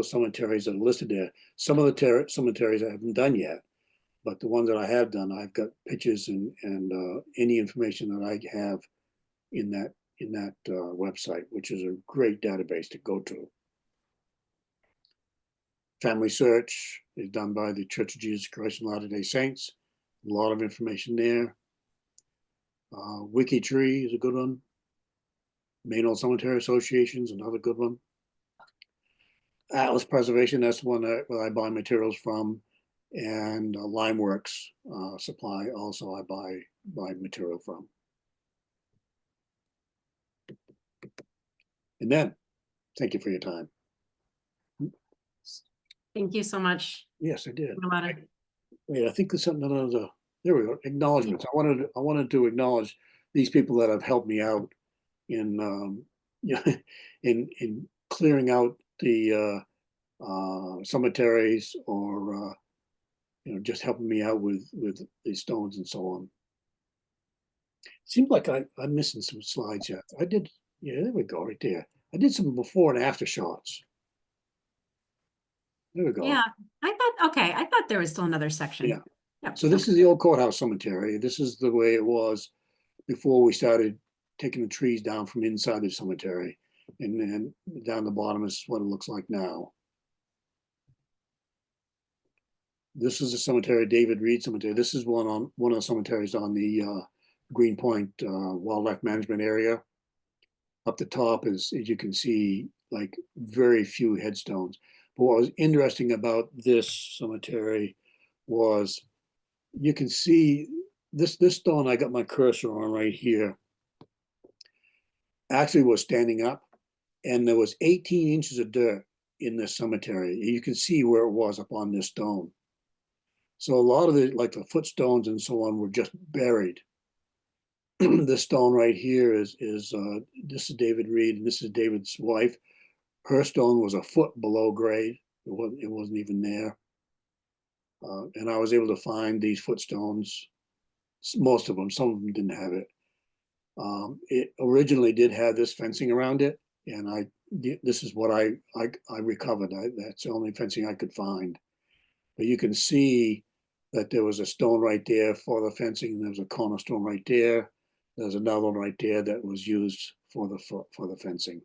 cemeteries that are listed there. Some of the cemeteries I haven't done yet, but the ones that I have done, I've got pictures and any information that I have in that website, which is a great database to go to. Family Search is done by the Church of Jesus Christ and Latter-day Saints. A lot of information there. WikiTree is a good one. Maine Old Cemetery Association is another good one. Atlas Preservation, that's the one that I buy materials from. And Limeworks Supply, also I buy material from. And then, thank you for your time. Thank you so much. Yes, I did. Ramona. Wait, I think there's something under there we go. Acknowledgements. I wanted to acknowledge these people that have helped me out in yeah, in clearing out the cemeteries, or just helping me out with the stones and so on. Seems like I'm missing some slides yet. I did, yeah, there we go, right there. I did some before and after shots. There we go. Yeah, I thought there was still another section. Yeah. Yep. So this is the old courthouse cemetery. This is the way it was before we started taking the trees down from inside the cemetery. And then down the bottom is what it looks like now. This is the cemetery, David Reed Cemetery. This is one of the cemeteries on the Greenpoint Wildlife Management Area. Up the top is, as you can see, like very few headstones. But what was interesting about this cemetery was you can see this stone I got my cursor on right here actually was standing up, and there was 18 inches of dirt in this cemetery. You can see where it was up on this stone. So a lot of the, like the footstones and so on, were just buried. This stone right here is this is David Reed, and this is David's wife. Her stone was a foot below grade. It wasn't even there. And I was able to find these footstones, most of them. Some of them didn't have it. It originally did have this fencing around it, and this is what I recovered. That's the only fencing I could find. But you can see that there was a stone right there for the fencing. There was a cornerstone right there. There's another one right there that was used for the fencing.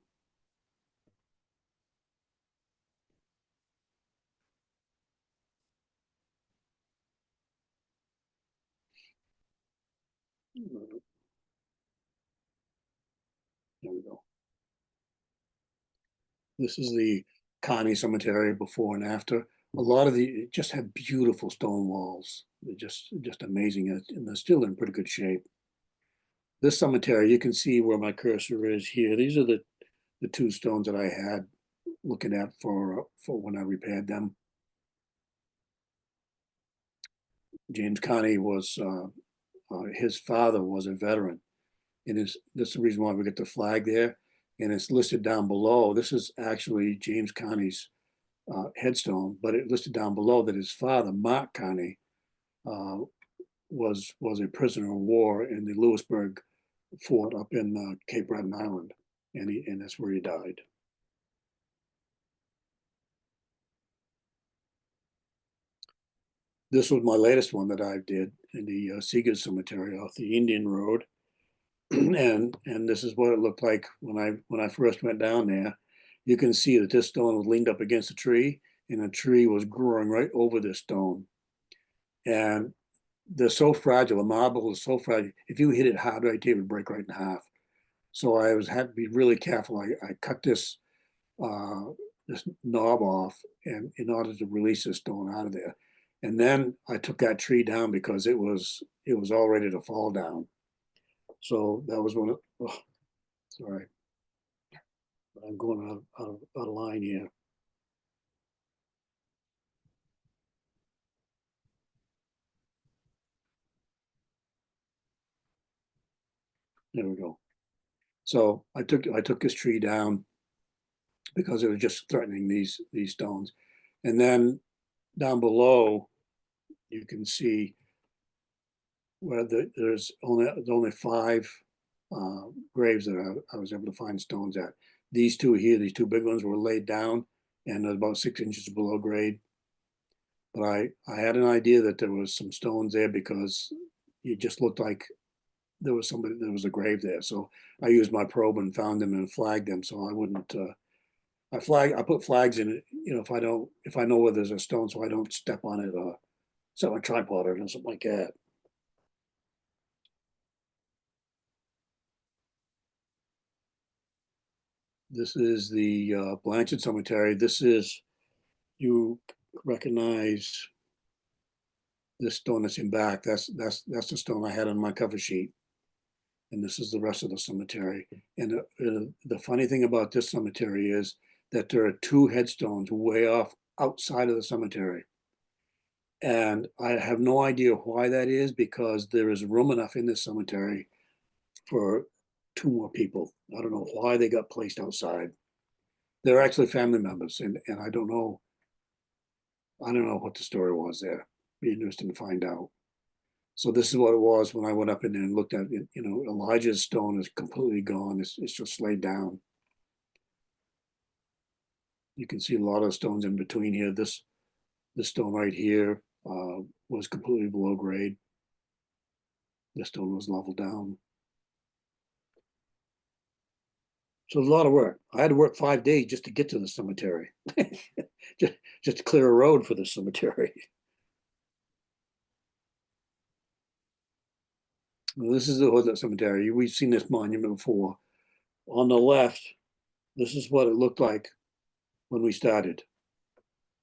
There we go. This is the Connie Cemetery before and after. A lot of the just have beautiful stone walls. They're just amazing, and they're still in pretty good shape. This cemetery, you can see where my cursor is here. These are the two stones that I had looking at for when I repaired them. James Connie was his father was a veteran, and this is the reason why we get the flag there, and it's listed down below. This is actually James Connie's headstone, but it listed down below that his father, Mark Connie, uh, was a prisoner of war in the Lewisburg fort up in Cape Breton Island, and that's where he died. This was my latest one that I did in the Seegers Cemetery off the Indian Road, and this is what it looked like when I first went down there. You can see that this stone was leaned up against a tree, and a tree was growing right over this stone. And they're so fragile. The marble is so fragile. If you hit it hard right there, it would break right in half. So I had to be really careful. I cut this knob off, and in order to release this stone out of there. And then I took that tree down because it was all ready to fall down. So that was one of, oh, sorry, I'm going out of line here. There we go. So I took this tree down because it was just threatening these stones. And then down below, you can see where there's only 5 graves that I was able to find stones at. These two here, these 2 big ones, were laid down, and they're about 6 inches below grade. But I had an idea that there was some stones there because it just looked like there was a grave there. So I used my probe and found them and flagged them, so I wouldn't. I put flags in it, if I know where there's a stone, so I don't step on it or set my tripod or something like that. This is the Blanchard Cemetery. This is, you recognize this stone that's in back. That's the stone I had on my cover sheet. And this is the rest of the cemetery. And the funny thing about this cemetery is that there are 2 headstones way off outside of the cemetery. And I have no idea why that is, because there is room enough in this cemetery for 2 more people. I don't know why they got placed outside. They're actually family members, and I don't know what the story was there. Be interesting to find out. So this is what it was when I went up in there and looked at it. You know, Elijah's stone is completely gone. It's just laid down. You can see a lot of stones in between here. This stone right here was completely below grade. This stone was leveled down. So it's a lot of work. I had to work 5 days just to get to the cemetery, just to clear a road for the cemetery. Well, this is the Hoodlet Cemetery. We've seen this monument before. On the left, this is what it looked like when we started.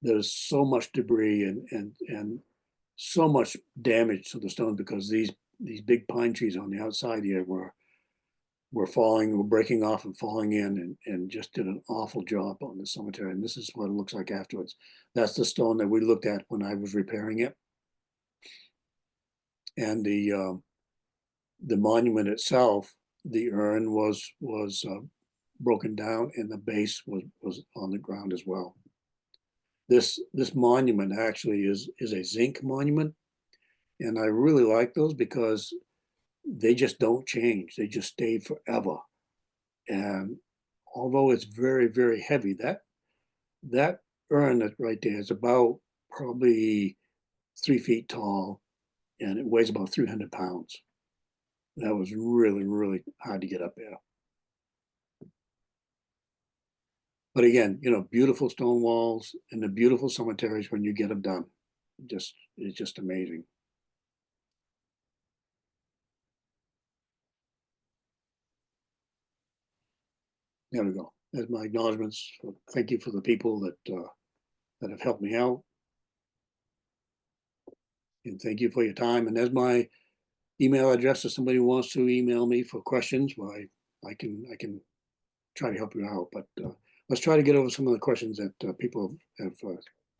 There's so much debris and so much damage to the stone because these big pine trees on the outside here were breaking off and falling in, and just did an awful job on the cemetery. And this is what it looks like afterwards. That's the stone that we looked at when I was repairing it. And the monument itself, the urn was broken down, and the base was on the ground as well. This monument actually is a zinc monument, and I really like those because they just don't change. They just stay forever. And although it's very, very heavy, that urn that right there is about probably 3 feet tall, and it weighs about 300 pounds. That was really, really hard to get up there. But again, you know, beautiful stone walls and the beautiful cemeteries when you get them done. It's just amazing. There we go. There's my acknowledgements. Thank you for the people that have helped me out. And thank you for your time. And there's my email address if somebody wants to email me for questions. Well, I can try to help you out. But let's try to get over some of the questions that people have.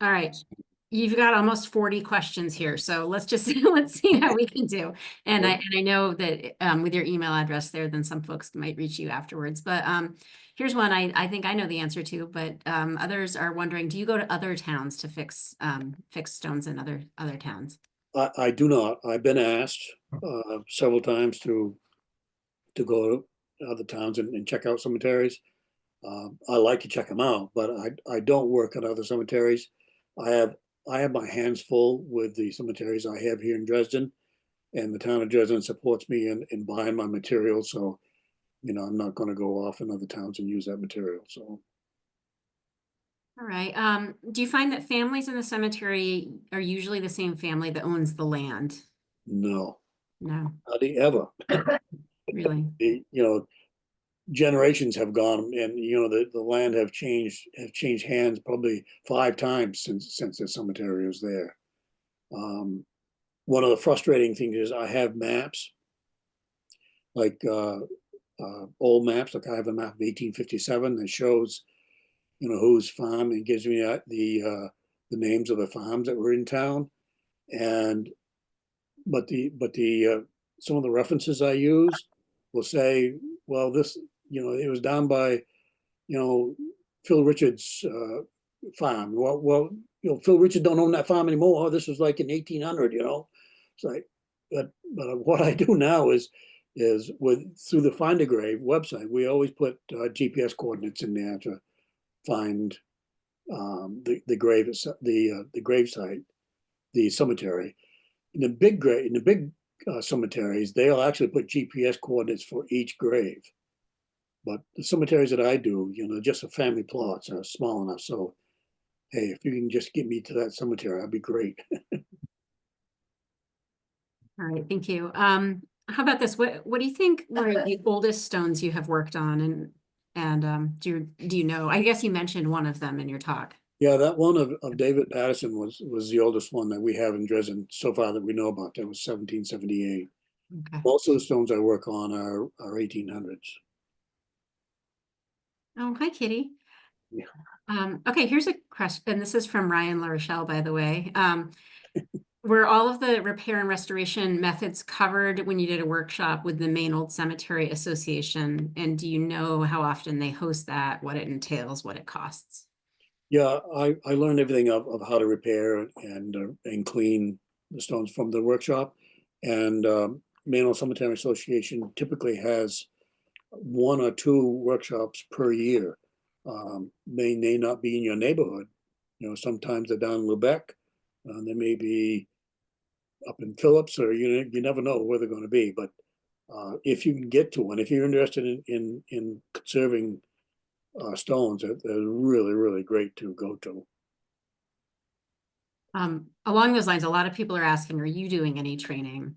All right. You've got almost 40 questions here, so let's just let's see how we can do. And I know that with your email address there, then some folks might reach you afterwards. But here's one I think I know the answer to, but others are wondering: do you go to other towns to fix stones in other towns? I do not. I've been asked several times to go to other towns and check out cemeteries. I like to check them out, but I don't work at other cemeteries. I have my hands full with the cemeteries I have here in Dresden, and the town of Dresden supports me in buying my material. So, you know, I'm not going to go off in other towns and use that material. So, All right. Do you find that families in the cemetery are usually the same family that owns the land? no, No, hardly ever. really. You know, generations have gone, and you know the land have changed hands probably 5 times since the cemetery was there. One of the frustrating things is I have maps, like old maps. Like I have a map of 1857 that shows, you know, whose farm, and gives me the names of the farms that were in town. And but the some of the references I use will say, well, this, you know, it was down by, you know, Phil Richards' farm. Well, you know, Phil Richards don't own that farm anymore. This was like in 1800, you know. It's like, but what I do now is through the Find a Grave website, we always put GPS coordinates in there to find the grave, the grave site, the cemetery. In the big cemeteries, they'll actually put GPS coordinates for each grave. But the cemeteries that I do, you know, just the family plots are small enough. So, hey, if you can just get me to that cemetery, that'd be great. All right, thank you. How about this? What do you think were the oldest stones you have worked on, and do you know? I guess you mentioned one of them in your talk. Yeah, that one of David Patterson was the oldest one that we have in Dresden so far that we know about. That was 1778. Okay. Most of the stones I work on are 1800s. Oh, hi, Kitty. Yeah. Okay, here's a question, and this is from Ryan LaRochelle, by the way. Were all of the repair and restoration methods covered when you did a workshop with the Maine Old Cemetery Association? And do you know how often they host that, what it entails, what it costs? Yeah, I learned everything of how to repair and clean the stones from the workshop. And Maine Cemetery Association typically has one or two workshops per year. They may not be in your neighborhood. You know, sometimes they're down in Lubec. They may be up in Phillips, or you never know where they're going to be. But if you can get to one, if you're interested in conserving stones, they're really, really great to go to. Along those lines, a lot of people are asking, are you doing any training?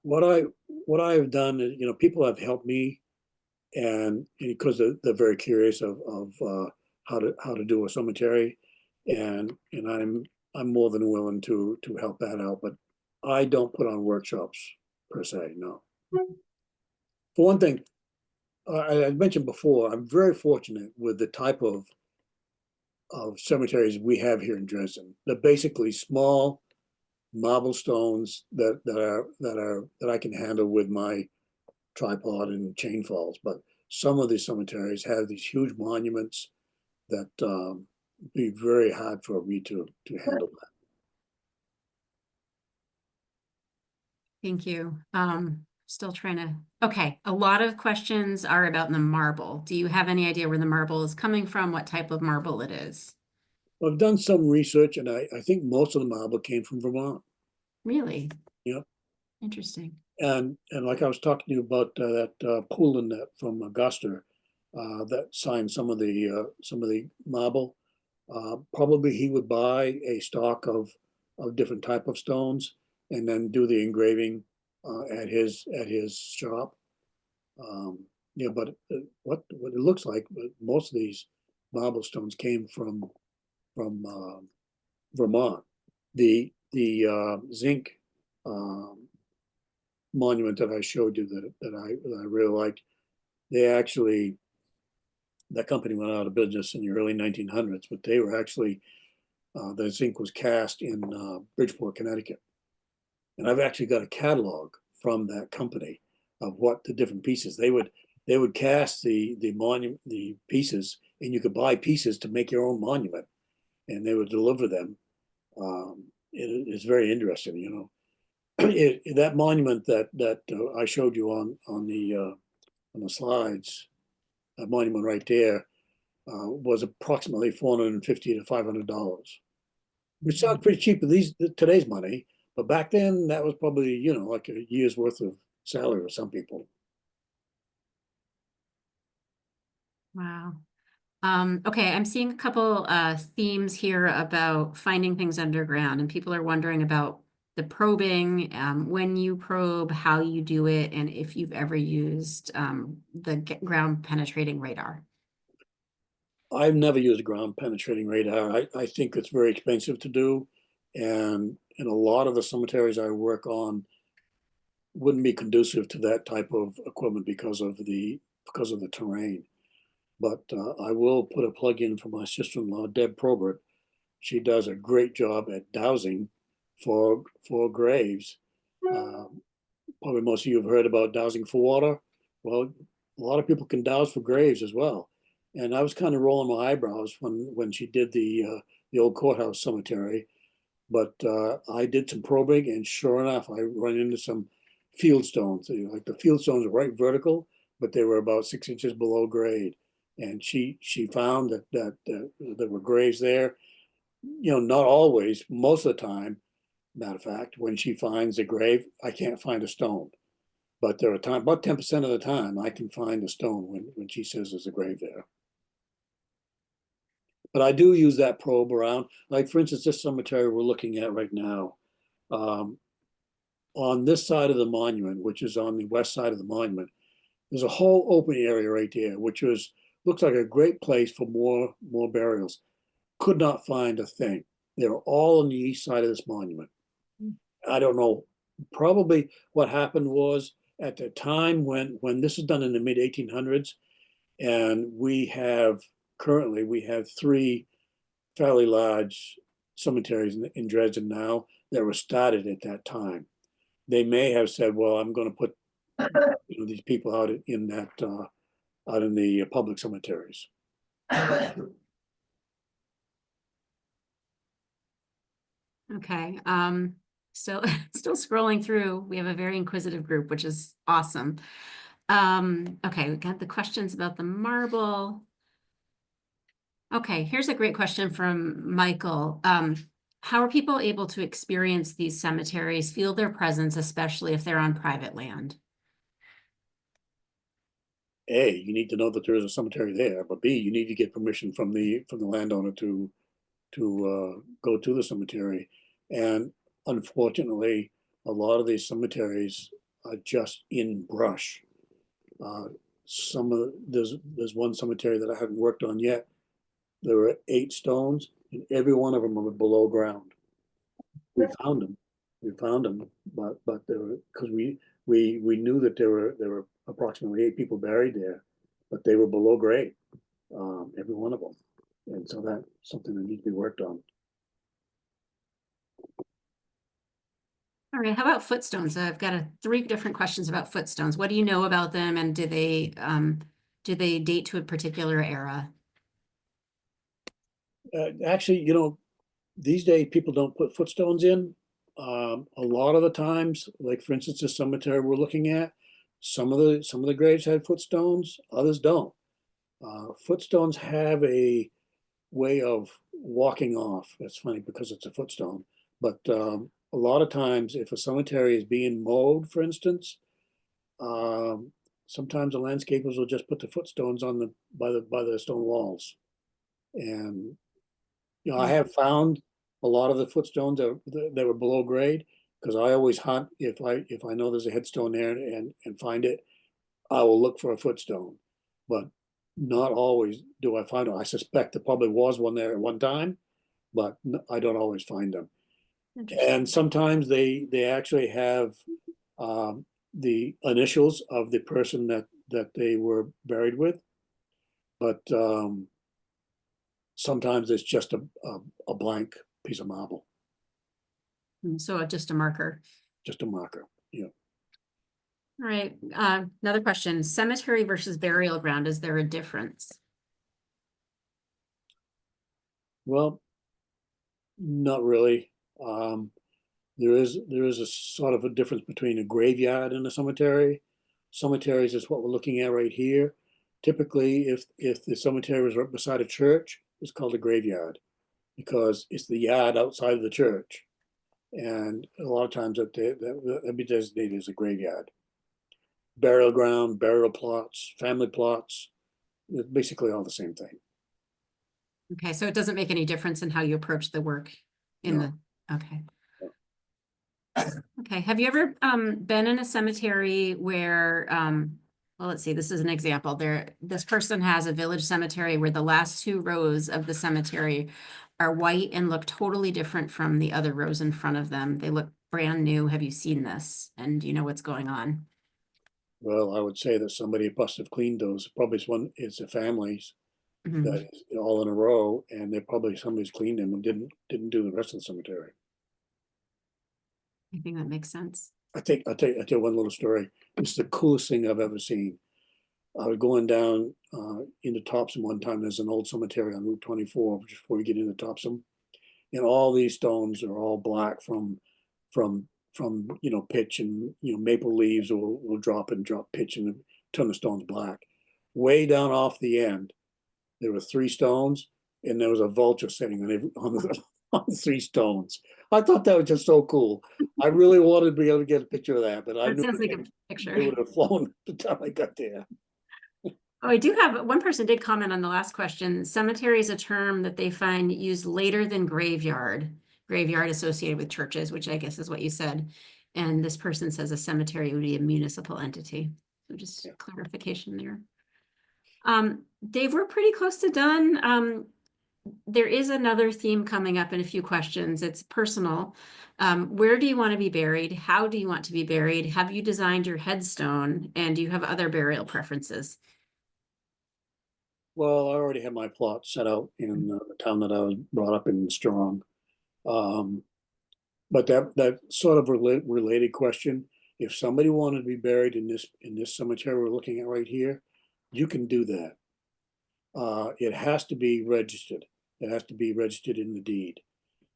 What I what I've done is, people have helped me, and because they're very curious of how to do a cemetery, and I'm more than willing to help that out. But I don't put on workshops per se. No. For one thing, I mentioned before, I'm very fortunate with the type of cemeteries we have here in Dresden. They're basically small marble stones that I can handle with my tripod and chain falls. But some of these cemeteries have these huge monuments that be very hard for me to handle that. Thank you. Still trying to, okay, a lot of questions are about the marble. Do you have any idea where the marble is coming from, what type of marble it is? I've done some research, and I think most of the marble came from Vermont. Really? You know, Interesting. and like I was talking to you about that Poulin that from Augusta that signed some of the marble. Probably he would buy a stock of different type of stones and then do the engraving at his shop. Yeah, but what it looks like, most of these marble stones came from Vermont. The zinc um, monument that I showed you that I really liked, they actually that company went out of business in the early 1900s, but they were actually the zinc was cast in Bridgeport, Connecticut, and I've actually got a catalog from that company of what the different pieces they would cast the monument the pieces, and you could buy pieces to make your own monument, and they would deliver them. It's very interesting, that monument that I showed you on the slides, that monument right there, was approximately $450 to $500, which sounds pretty cheap with today's money, but back then that was probably like a year's worth of salary for some people. Wow. Okay, I'm seeing a couple themes here about finding things underground, and people are wondering about the probing, when you probe, how you do it, and if you've ever used the ground penetrating radar. I've never used a ground penetrating radar. I think it's very expensive to do, and in a lot of the cemeteries I work on wouldn't be conducive to that type of equipment because of the terrain. But I will put a plug in for my sister-in-law, Deb Probert. She does a great job at dowsing for graves. Uh, Probably most of you have heard about dowsing for water. Well, a lot of people can douse for graves as well. And I was kind of rolling my eyebrows when she did the old courthouse cemetery. But I did some probing, and sure enough, I run into some field stones. Like the field stones are right vertical, but they were about 6 inches below grade. And she found that there were graves there. Not always, most of the time. Matter of fact, when she finds a grave, I can't find a stone. But there are times, about 10% of the time, I can find a stone when she says there's a grave there. But I do use that probe around. Like, for instance, this cemetery we're looking at right now. Um, on this side of the monument, which is on the west side of the monument, there's a whole open area right there, which looks like a great place for more burials. Could not find a thing. They were all on the east side of this monument. I don't know. Probably what happened was at the time when this was done in the mid 1800s, And currently we have 3 fairly large cemeteries in Dresden now that were started at that time. They may have said, well, I'm going to put these people out in the public cemeteries. Okay, still scrolling through. We have a very inquisitive group, which is awesome. Okay, we got the questions about the marble. Okay, here's a great question from Michael. How are people able to experience these cemeteries, feel their presence, especially if they're on private land? A, you need to know that there is a cemetery there, but B, you need to get permission from the landowner to go to the cemetery. And unfortunately, a lot of these cemeteries are just in brush. There's one cemetery that I haven't worked on yet. There were 8 stones, and every one of them were below ground. We found them, but there were, because we knew that there were approximately 8 people buried there, but they were below grade, every one of them, and so that's something that needs to be worked on. All right, how about footstones? I've got 3 different questions about footstones. What do you know about them, and do they date to a particular era? Actually, these days people don't put footstones in. A lot of the times, like for instance, the cemetery we're looking at, some of the graves had footstones, others don't. Footstones have a way of walking off. That's funny because it's a footstone, but a lot of times, if a cemetery is being mowed, for instance, sometimes the landscapers will just put the footstones on by the stone walls, and I have found a lot of the footstones that were below grade, because I always hunt if I know there's a headstone there and find it, I will look for a footstone, but not always do I find them. I suspect there probably was one there at one time, but I don't always find them. And sometimes they actually have the initials of the person that they were buried with, but sometimes it's just a blank piece of marble. So just a marker. Just a marker, yeah. All right, another question, cemetery versus burial ground, is there a difference? Well, not really. There is a sort of a difference between a graveyard and a cemetery. Cemeteries is what we're looking at right here. Typically, if the cemetery was right beside a church, it's called a graveyard, because it's the yard outside of the church. And a lot of times that'd be designated as a graveyard. Burial ground, burial plots, family plots, it's basically all the same thing. Okay, so it doesn't make any difference in how you approach the work in No. okay. Okay, have you ever been in a cemetery where well, let's see, this is an example. This person has a village cemetery where the last 2 rows of the cemetery are white and look totally different from the other rows in front of them. They look brand new. Have you seen this? And do you know what's going on? Well, I would say that somebody must have cleaned those. Probably it's a families that is all in a row, and they probably somebody's cleaned them and didn't do the rest of the cemetery. I think that makes sense. I'll tell you one little story. It's the coolest thing I've ever seen. I was going down into Topsom one time. There's an old cemetery on Route 24 just before you get into Topsom, and all these stones are all black from pitch, and maple leaves will drop pitch and turn the stones black. Way down off the end, there were 3 stones, and there was a vulture sitting on the 3 stones. I thought that was just so cool. I really wanted to be able to get a picture of that, but I knew sounds like a picture. it would have flown by the time I got there. Oh, I do have, one person did comment on the last question. Cemetery is a term that they find used later than graveyard. Graveyard associated with churches, which I guess is what you said. And this person says a cemetery would be a municipal entity. So just clarification there. Dave, we're pretty close to done. There is another theme coming up in a few questions. It's personal. Where do you want to be buried? How do you want to be buried? Have you designed your headstone? And do you have other burial preferences? Well, I already had my plot set out in the town that I was brought up in, Strong. Um, but that sort of related question, if somebody wanted to be buried in this cemetery we're looking at right here, you can do that. It has to be registered. It has to be registered in the deed.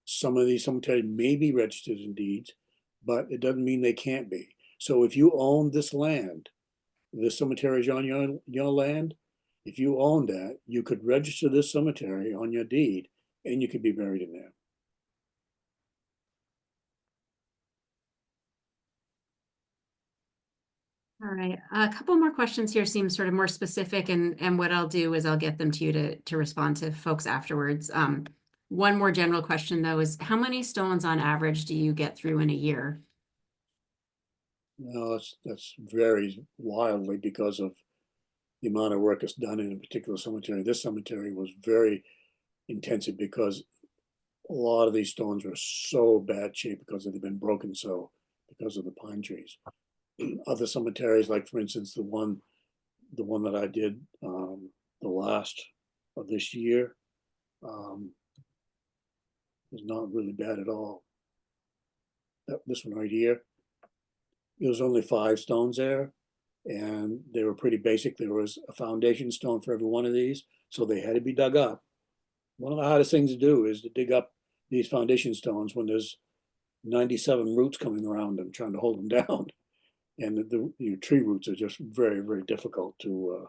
Some of these cemeteries may be registered in deeds, but it doesn't mean they can't be. So if you own this land, this cemetery is on your land. If you own that, you could register this cemetery on your deed and you could be buried in there. All right, a couple more questions here seem sort of more specific, and what I'll do is I'll get them to you to respond to folks afterwards. One more general question though is how many stones on average do you get through in a year? No, that's varies wildly because of the amount of work that's done in a particular cemetery. This cemetery was very intensive because a lot of these stones were so bad shape because they've been broken so because of the pine trees. Other cemeteries, like for instance, the one that I did the last of this year, is not really bad at all. This one right here, there was only 5 stones there, and they were pretty basic. There was a foundation stone for every one of these, so they had to be dug up. One of the hardest things to do is to dig up these foundation stones when there's 97 roots coming around them, trying to hold them down. And the tree roots are just very, very difficult to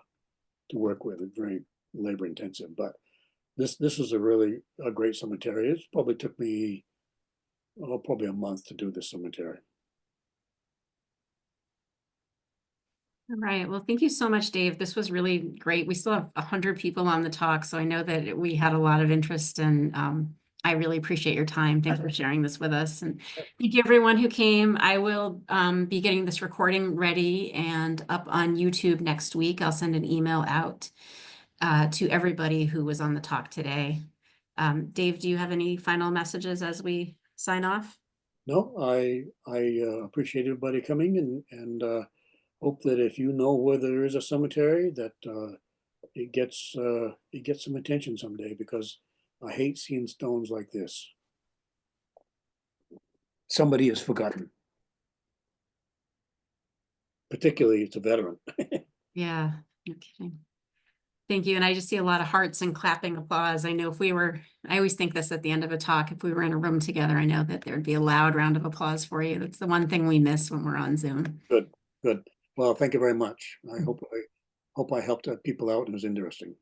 work with. It's very labor intensive. But this was a great cemetery. It probably took me probably a month to do this cemetery. All right. Well, thank you so much, Dave. This was really great. We still have 100 people on the talk, so I know that we had a lot of interest, and I really appreciate your time. Thanks for sharing this with us. And thank you everyone who came. I will be getting this recording ready and up on YouTube next week. I'll send an email out to everybody who was on the talk today. Dave, do you have any final messages as we sign off? No, I appreciate everybody coming and hope that if you know where there is a cemetery that it gets some attention someday, because I hate seeing stones like this. Somebody is forgotten. Particularly if it's a veteran. Yeah, no kidding. Thank you. And I just see a lot of hearts and clapping applause. I know I always think this at the end of a talk, if we were in a room together, I know that there'd be a loud round of applause for you. That's the one thing we miss when we're on Zoom. Good, good. Well, thank you very much. I hope I helped people out and it was interesting.